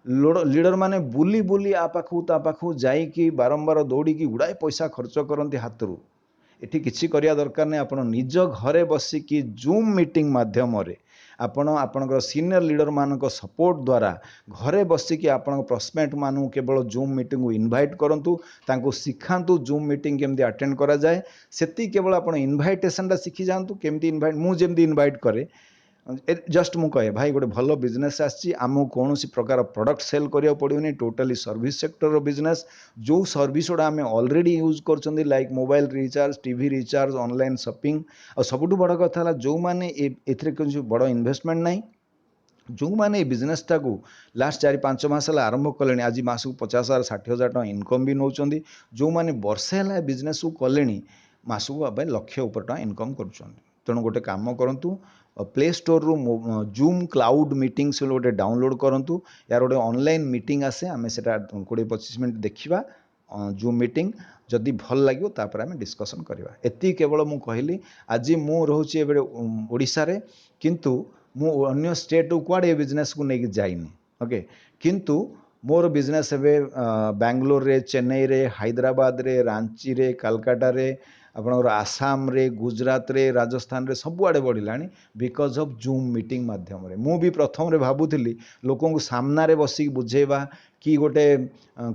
लीडर माने बुली बुली आ पाखु जाइकी बारंबार दौड़ी गुड़ाए पैसा खर्च करंती हाथरू एठी किछि करिया दरकार नहीं आपण निज घरे बसिकी जूम मीटिंग माध्यम रे आपण आपणकर सीनियर लीडर मानक सपोर्ट द्वारा घरे बसिकी आपण प्रोस्पेक्ट मानू केवल जूम मीटिंग को इनवाइट करंतु तांको सिखांतु जूम मीटिंग केमती अटेंड करा जाए सेती केवल आपण इनवाइटेशन टा सिखि जानतु केमती इनवाइट मु जेमती इनवाइट करे जस्ट मु कहे भाई गोटे भल बिजनेस आमको कौन प्रकार प्रोडक्ट सेल करिया पड़ोनी टोटाली सर्विस सेक्टर रो बिजनेस जो सर्विस गुड़ा आम ऑलरेडी यूज कर like mobile recharge TV recharge online shopping और सबुठ बड़ कथा है जो मैंने ए बड़ इन्वेस्टमेंट नहीं जो मैंने बिजनेस टाक लास्ट 4-5 मास आरंभ कले आज मास को 50,000 60,000 टका इनकम भी नौ जो मैंने वर्षे है बिजनेस को कले मास को लक्ष्य उपर टका इनकम कर तेणु गोटे कम करूँ प्ले स्टोर रु जूम क्लाउड मीटिंग से गोटे डाउनलोड करूँ यार गोटे ऑनलाइन मीटिंग आसे आम से 20-25 मिनट देखा जूम मीटिंग जदि भल लगे तापर आम डिस्कसन करवा एति केवल मु कहली आज मु रोचे ओडिशा रे किंतु मु अन्य स्टेट कुआडे बिजनेस को लेकिन जाइनी ओके किंतु मोर बिजनेस एवं बेंगलोर रे चेन्नई रे हैदराबाद रे रांची रे कलकाता रे आपणकर आसाम रे गुजरात रे राजस्थान रे सबुआड़े बढ़लानी बिकज ऑफ जूम मीटिंग माध्यम रे मु भी प्रथम रे भाबुथिली लोकों को सामना रे बसिक बुझेबा कि गोटे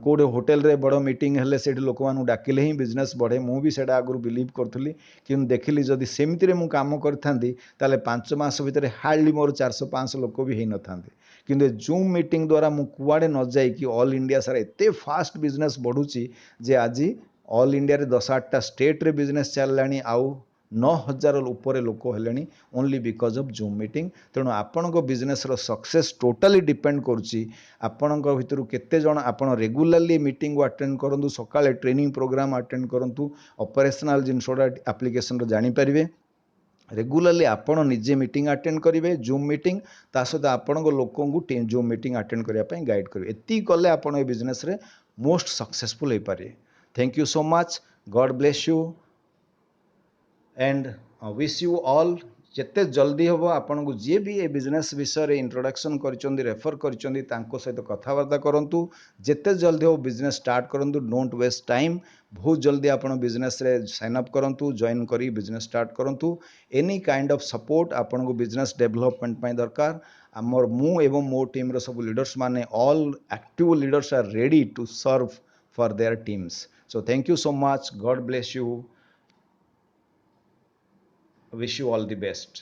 कोडे होटल रे बड़ मीटिंग हेले सेठी लोक मानु डाकिले ही बिजनेस बढ़े मु भी सेटा आगु बिलीव करथुली कि देखिली जदि सेमिति रे मु काम करथांती ताले 5 मास भितर हार्डली मोर 400-500 लोक भी हेई नथांते किंतु जूम मीटिंग द्वारा मु कुआडे न जाई कि ऑल इंडिया सारा एते फास्ट बिजनेस बढ़ुची जे आज ऑल इंडिया रे 10-8टा स्टेट रे बिजनेस चललानी आउ 9,000 ऊपर लोक हेलेनी only because of zoom meeting तेणु आपणको बिजनेस रो सक्सेस टोटाली डिपेंड करुच्ची आपणको भितर केते जण आपण रेगुलरली मीटिंग को अटेंड करंतु सकाळे ट्रेनिंग प्रोग्राम अटेंड करंतु ऑपरेशनल जिनसोडा एप्लीकेशन रो जानि परिबे रेगुलरली आपण निजे मीटिंग अटेंड करेंगे जूम मीटिंग ता सहित आपण लोकों को जूम मीटिंग अटेंड करने गाइड करेंगे एति कले आपण ए बिजनेस रे मोस्ट सक्सेसफुल हो पारे thank you so much God bless you and wish you all जिते जल्दी हम आपन को जी भी ए बिजनेस विषय रे इंट्रोडक्शन कर रेफर कर सहित कथबार्ता करूँ जिते जल्दी हो बिजनेस स्टार्ट करूँ डोंट वेस्ट टाइम बहुत जल्दी आप बिजनेस रे साइन अप करूँ जॉइन करी बिजनेस स्टार्ट करूँ एनी काइंड ऑफ सपोर्ट आपन को बिजनेस डेवलपमेंट दरकार आमर मु एवं मो टीम रो सब लीडर्स माने all active leaders are ready to serve for their teams so thank you so much God bless you wish you all the best